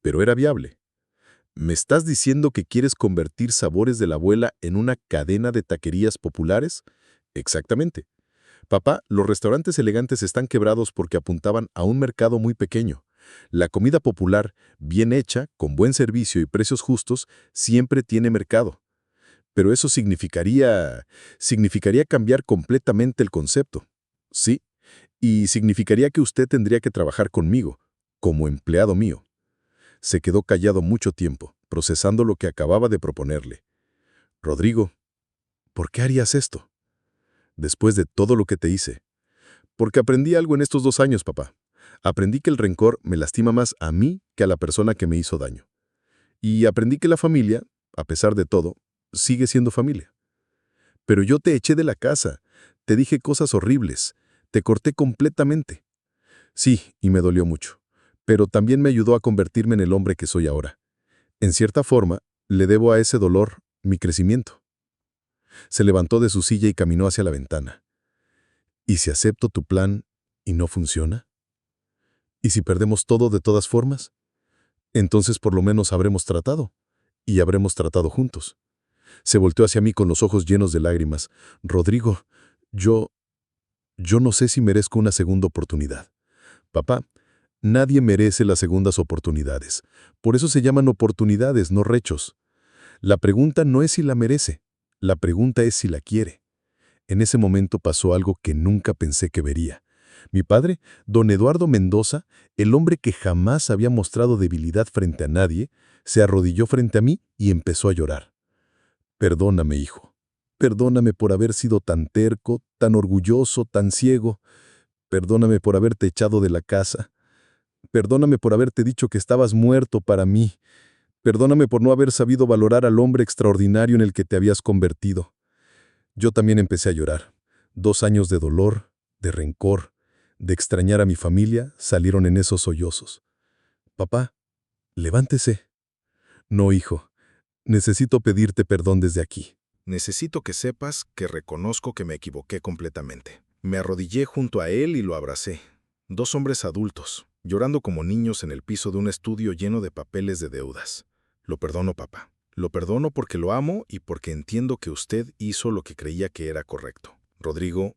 pero era viable. ¿Me estás diciendo que quieres convertir Sabores de la Abuela en una cadena de taquerías populares? Exactamente. Papá, los restaurantes elegantes están quebrados porque apuntaban a un mercado muy pequeño. La comida popular, bien hecha, con buen servicio y precios justos, siempre tiene mercado. Pero eso significaría cambiar completamente el concepto. Sí, y significaría que usted tendría que trabajar conmigo, como empleado mío. Se quedó callado mucho tiempo, procesando lo que acababa de proponerle. Rodrigo, ¿por qué harías esto? Después de todo lo que te hice. Porque aprendí algo en estos 2 años, papá. Aprendí que el rencor me lastima más a mí que a la persona que me hizo daño. Y aprendí que la familia, a pesar de todo, sigue siendo familia. Pero yo te eché de la casa, te dije cosas horribles, te corté completamente. Sí, y me dolió mucho, pero también me ayudó a convertirme en el hombre que soy ahora. En cierta forma, le debo a ese dolor mi crecimiento. Se levantó de su silla y caminó hacia la ventana. ¿Y si acepto tu plan y no funciona? ¿Y si perdemos todo de todas formas? Entonces por lo menos habremos tratado, y habremos tratado juntos. Se volteó hacia mí con los ojos llenos de lágrimas. Rodrigo, yo no sé si merezco una segunda oportunidad. Papá, nadie merece las segundas oportunidades. Por eso se llaman oportunidades, no rechos. La pregunta no es si la merece, la pregunta es si la quiere. En ese momento pasó algo que nunca pensé que vería. Mi padre, don Eduardo Mendoza, el hombre que jamás había mostrado debilidad frente a nadie, se arrodilló frente a mí y empezó a llorar. Perdóname, hijo. Perdóname por haber sido tan terco, tan orgulloso, tan ciego. Perdóname por haberte echado de la casa. Perdóname por haberte dicho que estabas muerto para mí. Perdóname por no haber sabido valorar al hombre extraordinario en el que te habías convertido. Yo también empecé a llorar. 2 años de dolor, de rencor, de extrañar a mi familia salieron en esos sollozos. Papá, levántese. No, hijo. Necesito pedirte perdón desde aquí. Necesito que sepas que reconozco que me equivoqué completamente. Me arrodillé junto a él y lo abracé. 2 hombres adultos, llorando como niños en el piso de un estudio lleno de papeles de deudas. Lo perdono, papá. Lo perdono porque lo amo y porque entiendo que usted hizo lo que creía que era correcto. Rodrigo,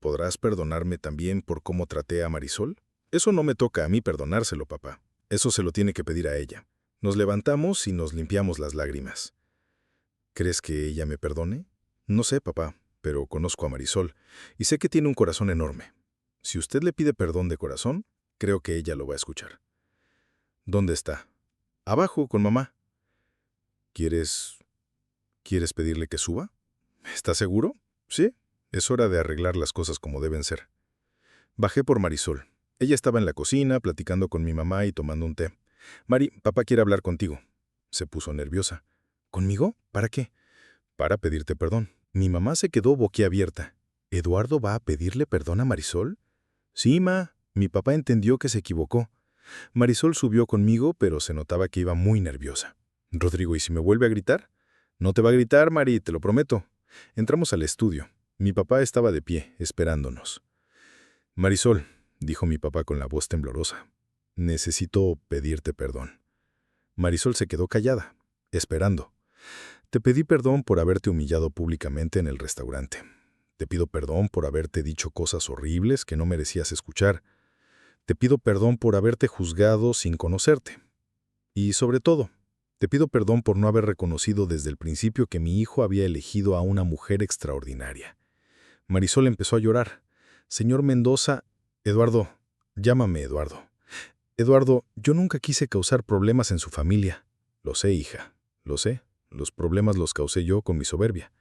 ¿podrás perdonarme también por cómo traté a Marisol? Eso no me toca a mí perdonárselo, papá. Eso se lo tiene que pedir a ella. Nos levantamos y nos limpiamos las lágrimas. ¿Crees que ella me perdone? No sé, papá, pero conozco a Marisol y sé que tiene un corazón enorme. Si usted le pide perdón de corazón, creo que ella lo va a escuchar. ¿Dónde está? Abajo, con mamá. ¿Quieres pedirle que suba? ¿Estás seguro? Sí, es hora de arreglar las cosas como deben ser. Bajé por Marisol. Ella estaba en la cocina, platicando con mi mamá y tomando un té. Mari, papá quiere hablar contigo. Se puso nerviosa. ¿Conmigo? ¿Para qué? Para pedirte perdón. Mi mamá se quedó boquiabierta. ¿Eduardo va a pedirle perdón a Marisol? Sí, ma. Mi papá entendió que se equivocó. Marisol subió conmigo, pero se notaba que iba muy nerviosa. Rodrigo, ¿y si me vuelve a gritar? No te va a gritar, Mari, te lo prometo. Entramos al estudio. Mi papá estaba de pie, esperándonos. Marisol, dijo mi papá con la voz temblorosa, necesito pedirte perdón. Marisol se quedó callada, esperando. Te pedí perdón por haberte humillado públicamente en el restaurante. Te pido perdón por haberte dicho cosas horribles que no merecías escuchar. Te pido perdón por haberte juzgado sin conocerte. Y sobre todo, te pido perdón por no haber reconocido desde el principio que mi hijo había elegido a una mujer extraordinaria. Marisol empezó a llorar. Señor Mendoza, Eduardo, llámame Eduardo. Eduardo, yo nunca quise causar problemas en su familia. Lo sé, hija, lo sé. Los problemas los causé yo con mi soberbia.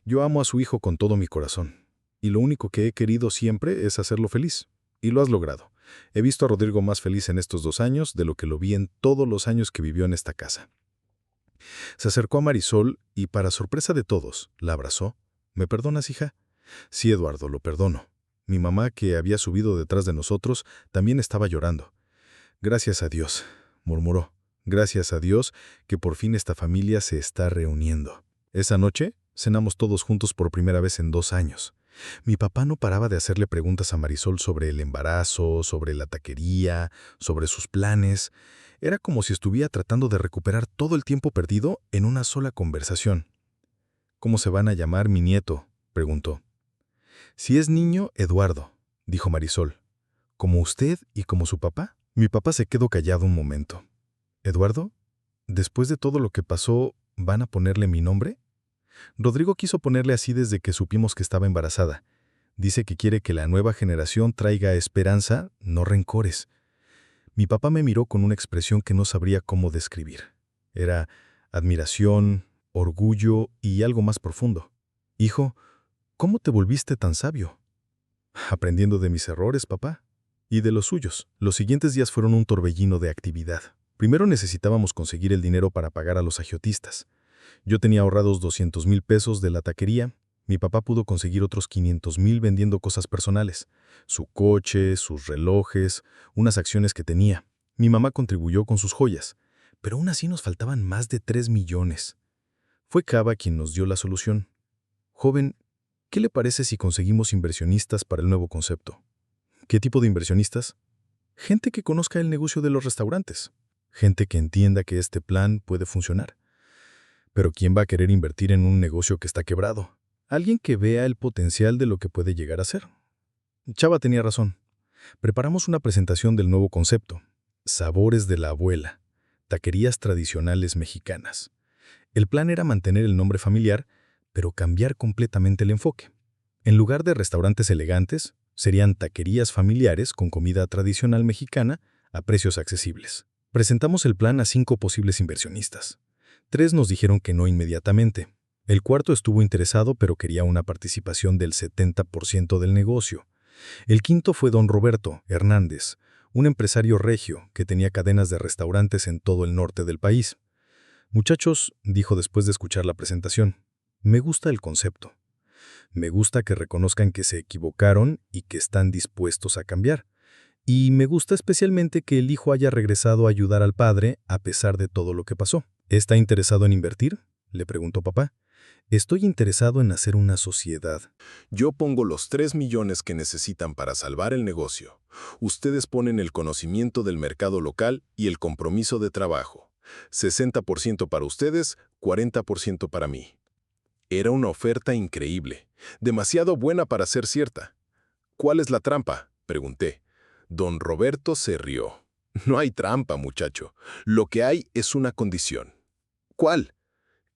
Yo amo a su hijo con todo mi corazón. Y lo único que he querido siempre es hacerlo feliz. Y lo has logrado. He visto a Rodrigo más feliz en estos 2 años de lo que lo vi en todos los años que vivió en esta casa. Se acercó a Marisol y, para sorpresa de todos, la abrazó. ¿Me perdonas, hija? Sí, Eduardo, lo perdono. Mi mamá, que había subido detrás de nosotros, también estaba llorando. Gracias a Dios, murmuró. Gracias a Dios que por fin esta familia se está reuniendo. Esa noche cenamos todos juntos por primera vez en 2 años. Mi papá no paraba de hacerle preguntas a Marisol sobre el embarazo, sobre la taquería, sobre sus planes. Era como si estuviera tratando de recuperar todo el tiempo perdido en una sola conversación. ¿Cómo se van a llamar mi nieto?, preguntó. Si es niño, Eduardo, dijo Marisol. ¿Como usted y como su papá? Mi papá se quedó callado un momento. ¿Eduardo? ¿Después de todo lo que pasó, van a ponerle mi nombre? Rodrigo quiso ponerle así desde que supimos que estaba embarazada. Dice que quiere que la nueva generación traiga esperanza, no rencores. Mi papá me miró con una expresión que no sabría cómo describir. Era admiración, orgullo y algo más profundo. Hijo, ¿cómo te volviste tan sabio? Aprendiendo de mis errores, papá. Y de los suyos. Los siguientes días fueron un torbellino de actividad. Primero necesitábamos conseguir el dinero para pagar a los agiotistas. Yo tenía ahorrados 200,000 pesos de la taquería. Mi papá pudo conseguir otros 500,000 vendiendo cosas personales. Su coche, sus relojes, unas acciones que tenía. Mi mamá contribuyó con sus joyas. Pero aún así nos faltaban más de 3 millones. Fue Cava quien nos dio la solución. Joven, ¿qué le parece si conseguimos inversionistas para el nuevo concepto? ¿Qué tipo de inversionistas? Gente que conozca el negocio de los restaurantes. Gente que entienda que este plan puede funcionar. Pero ¿quién va a querer invertir en un negocio que está quebrado? Alguien que vea el potencial de lo que puede llegar a ser. Chava tenía razón. Preparamos una presentación del nuevo concepto. Sabores de la abuela. Taquerías tradicionales mexicanas. El plan era mantener el nombre familiar, pero cambiar completamente el enfoque. En lugar de restaurantes elegantes, serían taquerías familiares con comida tradicional mexicana a precios accesibles. Presentamos el plan a 5 posibles inversionistas. 3 nos dijeron que no inmediatamente. El cuarto estuvo interesado, pero quería una participación del 70% del negocio. El quinto fue don Roberto Hernández, un empresario regio que tenía cadenas de restaurantes en todo el norte del país. Muchachos, dijo después de escuchar la presentación, me gusta el concepto. Me gusta que reconozcan que se equivocaron y que están dispuestos a cambiar. Y me gusta especialmente que el hijo haya regresado a ayudar al padre a pesar de todo lo que pasó. ¿Está interesado en invertir?, le preguntó papá. Estoy interesado en hacer una sociedad. Yo pongo los 3 millones que necesitan para salvar el negocio. Ustedes ponen el conocimiento del mercado local y el compromiso de trabajo. 60% para ustedes, 40% para mí. Era una oferta increíble, demasiado buena para ser cierta. ¿Cuál es la trampa?, pregunté. Don Roberto se rió. No hay trampa, muchacho. Lo que hay es una condición. ¿Cuál?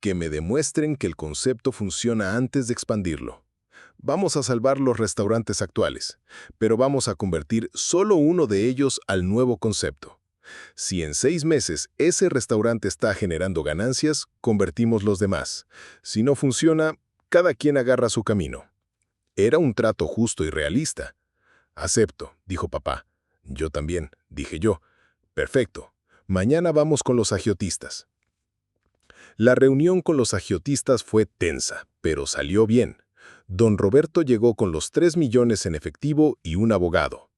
Que me demuestren que el concepto funciona antes de expandirlo. Vamos a salvar los restaurantes actuales, pero vamos a convertir solo uno de ellos al nuevo concepto. Si en 6 meses ese restaurante está generando ganancias, convertimos los demás. Si no funciona, cada quien agarra su camino. Era un trato justo y realista. Acepto, dijo papá. Yo también, dije yo. Perfecto. Mañana vamos con los agiotistas. La reunión con los agiotistas fue tensa, pero salió bien. Don Roberto llegó con los 3 millones en efectivo y un abogado.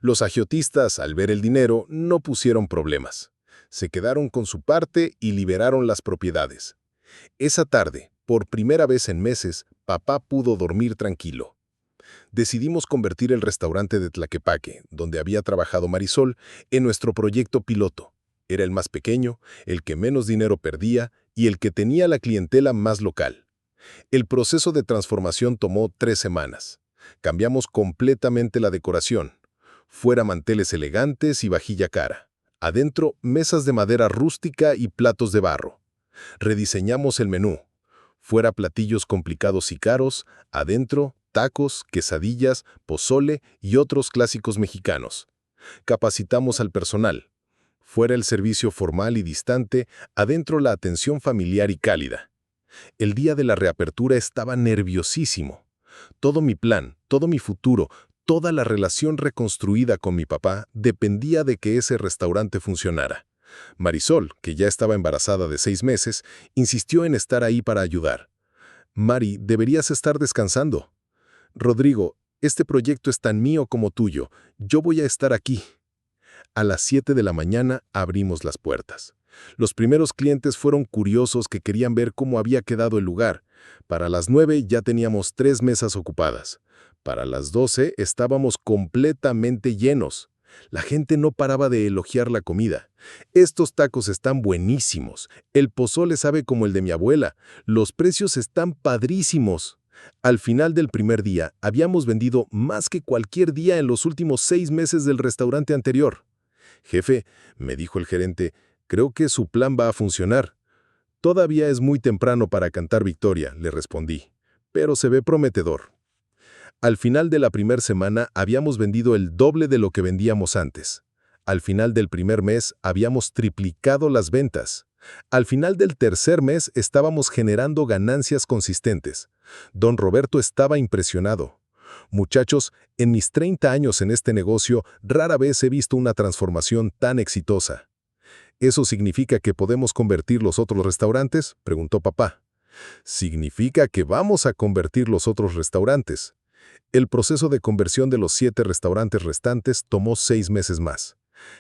Los agiotistas, al ver el dinero, no pusieron problemas. Se quedaron con su parte y liberaron las propiedades. Esa tarde, por primera vez en meses, papá pudo dormir tranquilo. Decidimos convertir el restaurante de Tlaquepaque, donde había trabajado Marisol, en nuestro proyecto piloto. Era el más pequeño, el que menos dinero perdía y el que tenía la clientela más local. El proceso de transformación tomó 3 semanas. Cambiamos completamente la decoración. Fuera manteles elegantes y vajilla cara. Adentro, mesas de madera rústica y platos de barro. Rediseñamos el menú. Fuera platillos complicados y caros, adentro, tacos, quesadillas, pozole y otros clásicos mexicanos. Capacitamos al personal. Fuera el servicio formal y distante, adentro la atención familiar y cálida. El día de la reapertura estaba nerviosísimo. Todo mi plan, todo mi futuro, toda la relación reconstruida con mi papá dependía de que ese restaurante funcionara. Marisol, que ya estaba embarazada de 6 meses, insistió en estar ahí para ayudar. «Mari, deberías estar descansando». «Rodrigo, este proyecto es tan mío como tuyo. Yo voy a estar aquí». A las 7 de la mañana abrimos las puertas. Los primeros clientes fueron curiosos que querían ver cómo había quedado el lugar. Para las 9 ya teníamos 3 mesas ocupadas. Para las 12 estábamos completamente llenos. La gente no paraba de elogiar la comida. «Estos tacos están buenísimos. El pozole sabe como el de mi abuela. Los precios están padrísimos». Al final del primer día, habíamos vendido más que cualquier día en los últimos 6 meses del restaurante anterior. «Jefe», me dijo el gerente, «creo que su plan va a funcionar». «Todavía es muy temprano para cantar victoria», le respondí, «pero se ve prometedor». Al final de la primera semana habíamos vendido el doble de lo que vendíamos antes. Al final del primer mes habíamos triplicado las ventas. Al final del tercer mes estábamos generando ganancias consistentes. Don Roberto estaba impresionado. «Muchachos, en mis 30 años en este negocio, rara vez he visto una transformación tan exitosa». «¿Eso significa que podemos convertir los otros restaurantes?», preguntó papá. «Significa que vamos a convertir los otros restaurantes». El proceso de conversión de los 7 restaurantes restantes tomó 6 meses más.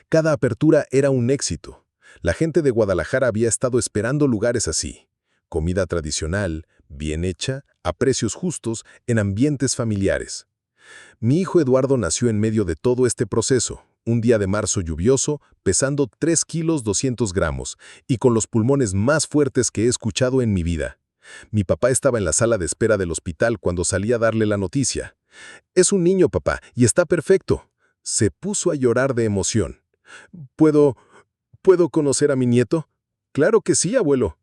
Cada apertura era un éxito. La gente de Guadalajara había estado esperando lugares así. Comida tradicional, bien hecha, a precios justos, en ambientes familiares. Mi hijo Eduardo nació en medio de todo este proceso, un día de marzo lluvioso, pesando 3 kilos 200 gramos y con los pulmones más fuertes que he escuchado en mi vida. Mi papá estaba en la sala de espera del hospital cuando salí a darle la noticia. «Es un niño, papá, y está perfecto». Se puso a llorar de emoción. ¿Puedo conocer a mi nieto?» «Claro que sí, abuelo».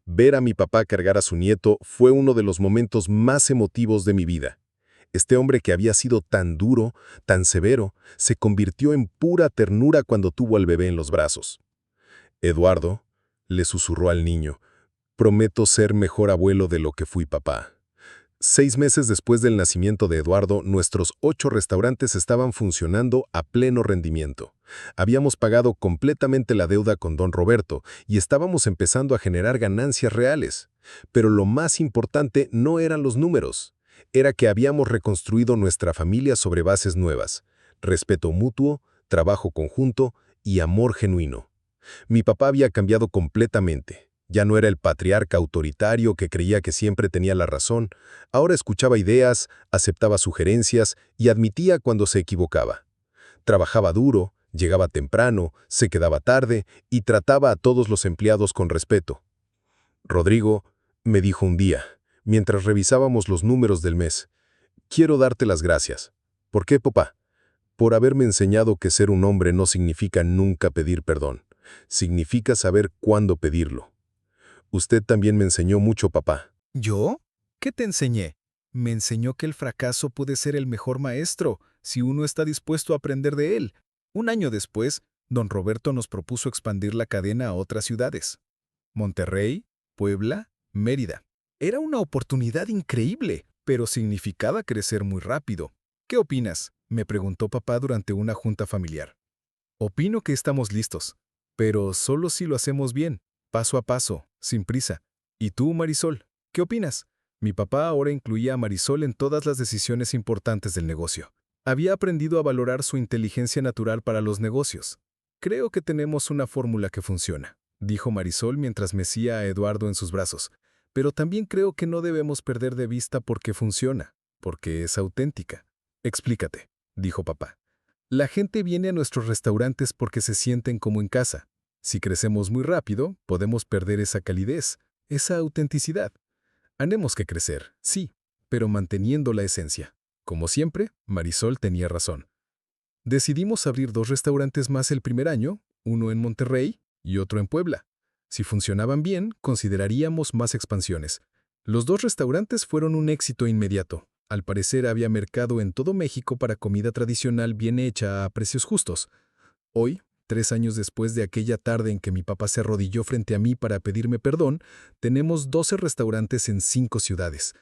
Ver a mi papá cargar a su nieto fue uno de los momentos más emotivos de mi vida. Este hombre que había sido tan duro, tan severo, se convirtió en pura ternura cuando tuvo al bebé en los brazos. «Eduardo», le susurró al niño, «prometo ser mejor abuelo de lo que fui papá». 6 meses después del nacimiento de Eduardo, nuestros 8 restaurantes estaban funcionando a pleno rendimiento. Habíamos pagado completamente la deuda con don Roberto y estábamos empezando a generar ganancias reales. Pero lo más importante no eran los números. Era que habíamos reconstruido nuestra familia sobre bases nuevas. Respeto mutuo, trabajo conjunto y amor genuino. Mi papá había cambiado completamente. Ya no era el patriarca autoritario que creía que siempre tenía la razón. Ahora escuchaba ideas, aceptaba sugerencias y admitía cuando se equivocaba. Trabajaba duro, llegaba temprano, se quedaba tarde y trataba a todos los empleados con respeto. «Rodrigo», me dijo un día, mientras revisábamos los números del mes, «quiero darte las gracias». «¿Por qué, papá?» «Por haberme enseñado que ser un hombre no significa nunca pedir perdón. Significa saber cuándo pedirlo». «Usted también me enseñó mucho, papá». ¿Yo? ¿Qué te enseñé? Me enseñó que el fracaso puede ser el mejor maestro si uno está dispuesto a aprender de él. Un año después, don Roberto nos propuso expandir la cadena a otras ciudades. Monterrey, Puebla, Mérida. Era una oportunidad increíble, pero significaba crecer muy rápido. ¿Qué opinas?, me preguntó papá durante una junta familiar. Opino que estamos listos, pero solo si lo hacemos bien, paso a paso, sin prisa. ¿Y tú, Marisol? ¿Qué opinas? Mi papá ahora incluía a Marisol en todas las decisiones importantes del negocio. Había aprendido a valorar su inteligencia natural para los negocios. Creo que tenemos una fórmula que funciona, dijo Marisol mientras mecía a Eduardo en sus brazos. Pero también creo que no debemos perder de vista por qué funciona, porque es auténtica. Explícate, dijo papá. La gente viene a nuestros restaurantes porque se sienten como en casa. Si crecemos muy rápido, podemos perder esa calidez, esa autenticidad. Tenemos que crecer, sí, pero manteniendo la esencia. Como siempre, Marisol tenía razón. Decidimos abrir 2 restaurantes más el primer año, uno en Monterrey y otro en Puebla. Si funcionaban bien, consideraríamos más expansiones. Los 2 restaurantes fueron un éxito inmediato. Al parecer había mercado en todo México para comida tradicional bien hecha a precios justos. Hoy, 3 años después de aquella tarde en que mi papá se arrodilló frente a mí para pedirme perdón, tenemos 12 restaurantes en 5 ciudades.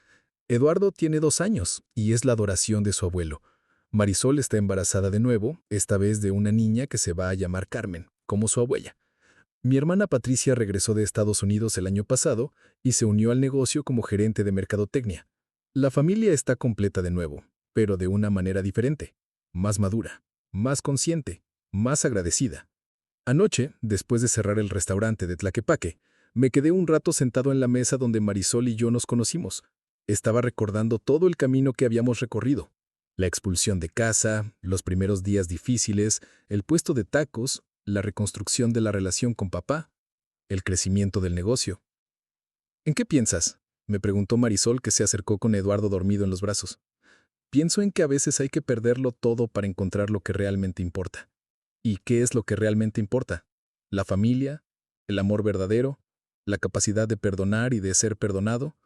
Eduardo tiene 2 años y es la adoración de su abuelo. Marisol está embarazada de nuevo, esta vez de una niña que se va a llamar Carmen, como su abuela. Mi hermana Patricia regresó de Estados Unidos el año pasado y se unió al negocio como gerente de mercadotecnia. La familia está completa de nuevo, pero de una manera diferente, más madura, más consciente, más agradecida. Anoche, después de cerrar el restaurante de Tlaquepaque, me quedé un rato sentado en la mesa donde Marisol y yo nos conocimos. Estaba recordando todo el camino que habíamos recorrido. La expulsión de casa, los primeros días difíciles, el puesto de tacos, la reconstrucción de la relación con papá, el crecimiento del negocio. ¿En qué piensas?, me preguntó Marisol, que se acercó con Eduardo dormido en los brazos. Pienso en que a veces hay que perderlo todo para encontrar lo que realmente importa. ¿Y qué es lo que realmente importa? La familia, el amor verdadero, la capacidad de perdonar y de ser perdonado,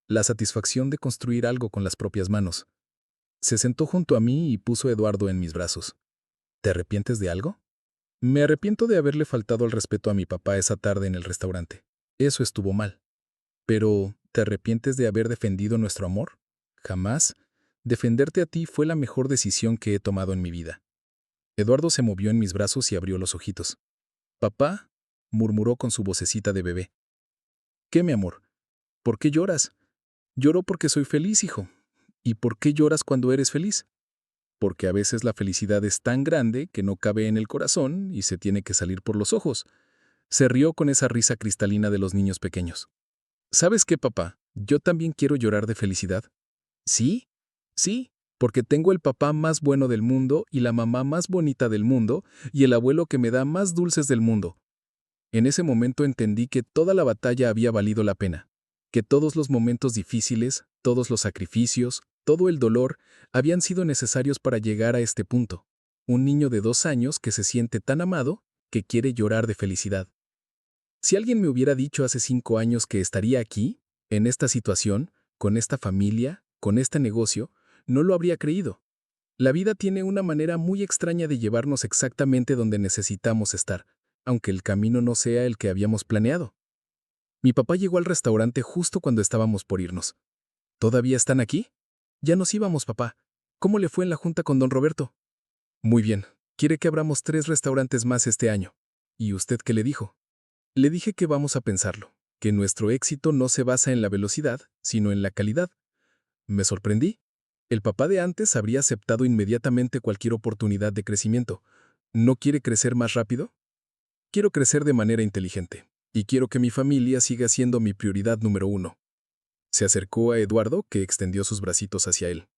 la satisfacción de construir algo con las propias manos. Se sentó junto a mí y puso a Eduardo en mis brazos. ¿Te arrepientes de algo? Me arrepiento de haberle faltado el respeto a mi papá esa tarde en el restaurante. Eso estuvo mal. Pero, ¿te arrepientes de haber defendido nuestro amor? Jamás. Defenderte a ti fue la mejor decisión que he tomado en mi vida. Eduardo se movió en mis brazos y abrió los ojitos. «Papá», murmuró con su vocecita de bebé. «¿Qué, mi amor? ¿Por qué lloras?» «Lloro porque soy feliz, hijo». «¿Y por qué lloras cuando eres feliz?» «Porque a veces la felicidad es tan grande que no cabe en el corazón y se tiene que salir por los ojos». Se rió con esa risa cristalina de los niños pequeños. «¿Sabes qué, papá? Yo también quiero llorar de felicidad». «¿Sí? Sí, porque tengo el papá más bueno del mundo y la mamá más bonita del mundo y el abuelo que me da más dulces del mundo». En ese momento entendí que toda la batalla había valido la pena, que todos los momentos difíciles, todos los sacrificios, todo el dolor habían sido necesarios para llegar a este punto. Un niño de 2 años que se siente tan amado que quiere llorar de felicidad. Si alguien me hubiera dicho hace 5 años que estaría aquí, en esta situación, con esta familia, con este negocio, no lo habría creído. La vida tiene una manera muy extraña de llevarnos exactamente donde necesitamos estar, aunque el camino no sea el que habíamos planeado. Mi papá llegó al restaurante justo cuando estábamos por irnos. ¿Todavía están aquí? Ya nos íbamos, papá. ¿Cómo le fue en la junta con don Roberto? Muy bien. Quiere que abramos 3 restaurantes más este año. ¿Y usted qué le dijo? Le dije que vamos a pensarlo, que nuestro éxito no se basa en la velocidad, sino en la calidad. Me sorprendí. El papá de antes habría aceptado inmediatamente cualquier oportunidad de crecimiento. ¿No quiere crecer más rápido? Quiero crecer de manera inteligente, y quiero que mi familia siga siendo mi prioridad número 1. Se acercó a Eduardo, que extendió sus bracitos hacia él.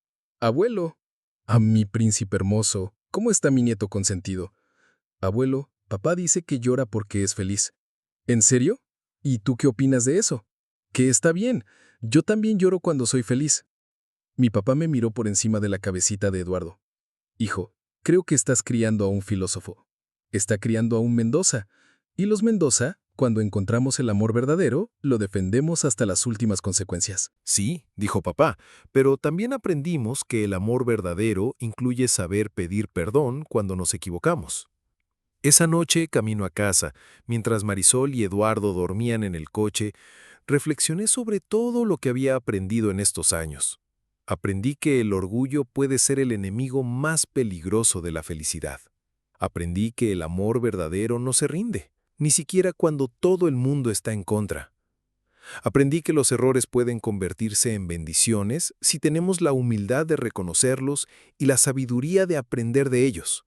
«Abuelo». «A mi príncipe hermoso, ¿cómo está mi nieto consentido?» «Abuelo, papá dice que llora porque es feliz». «¿En serio? ¿Y tú qué opinas de eso?» «Que está bien. Yo también lloro cuando soy feliz». Mi papá me miró por encima de la cabecita de Eduardo. «Hijo, creo que estás criando a un filósofo. Está criando a un Mendoza. Y los Mendoza, cuando encontramos el amor verdadero, lo defendemos hasta las últimas consecuencias». Sí, dijo papá, pero también aprendimos que el amor verdadero incluye saber pedir perdón cuando nos equivocamos. Esa noche, camino a casa, mientras Marisol y Eduardo dormían en el coche, reflexioné sobre todo lo que había aprendido en estos años. Aprendí que el orgullo puede ser el enemigo más peligroso de la felicidad. Aprendí que el amor verdadero no se rinde, ni siquiera cuando todo el mundo está en contra. Aprendí que los errores pueden convertirse en bendiciones si tenemos la humildad de reconocerlos y la sabiduría de aprender de ellos.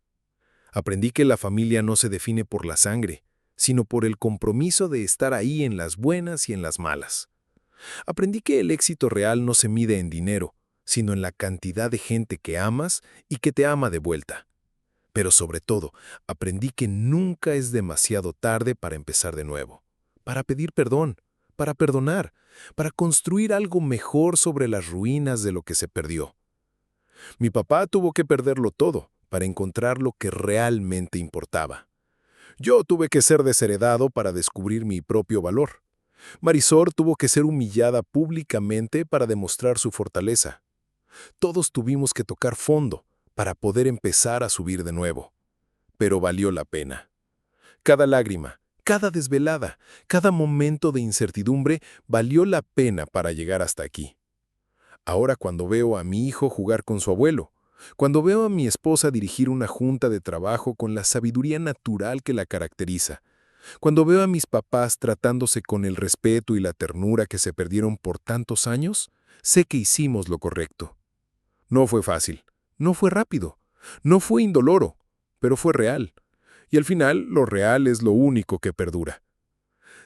Aprendí que la familia no se define por la sangre, sino por el compromiso de estar ahí en las buenas y en las malas. Aprendí que el éxito real no se mide en dinero, sino en la cantidad de gente que amas y que te ama de vuelta. Pero sobre todo, aprendí que nunca es demasiado tarde para empezar de nuevo, para pedir perdón, para perdonar, para construir algo mejor sobre las ruinas de lo que se perdió. Mi papá tuvo que perderlo todo para encontrar lo que realmente importaba. Yo tuve que ser desheredado para descubrir mi propio valor. Marisol tuvo que ser humillada públicamente para demostrar su fortaleza. Todos tuvimos que tocar fondo para poder empezar a subir de nuevo. Pero valió la pena. Cada lágrima, cada desvelada, cada momento de incertidumbre valió la pena para llegar hasta aquí. Ahora cuando veo a mi hijo jugar con su abuelo, cuando veo a mi esposa dirigir una junta de trabajo con la sabiduría natural que la caracteriza, cuando veo a mis papás tratándose con el respeto y la ternura que se perdieron por tantos años, sé que hicimos lo correcto. No fue fácil, no fue rápido, no fue indoloro, pero fue real. Y al final, lo real es lo único que perdura.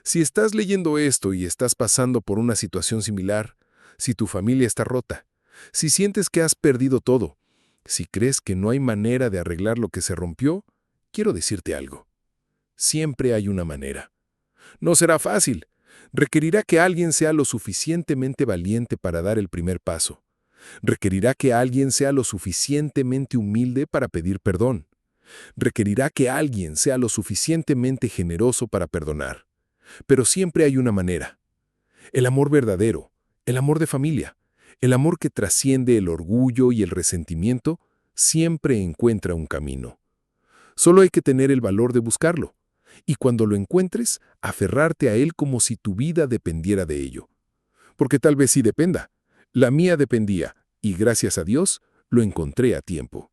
Si estás leyendo esto y estás pasando por una situación similar, si tu familia está rota, si sientes que has perdido todo, si crees que no hay manera de arreglar lo que se rompió, quiero decirte algo. Siempre hay una manera. No será fácil. Requerirá que alguien sea lo suficientemente valiente para dar el primer paso. Requerirá que alguien sea lo suficientemente humilde para pedir perdón. Requerirá que alguien sea lo suficientemente generoso para perdonar. Pero siempre hay una manera. El amor verdadero, el amor de familia, el amor que trasciende el orgullo y el resentimiento, siempre encuentra un camino. Solo hay que tener el valor de buscarlo. Y cuando lo encuentres, aferrarte a él como si tu vida dependiera de ello. Porque tal vez sí dependa. La mía dependía, y gracias a Dios, lo encontré a tiempo.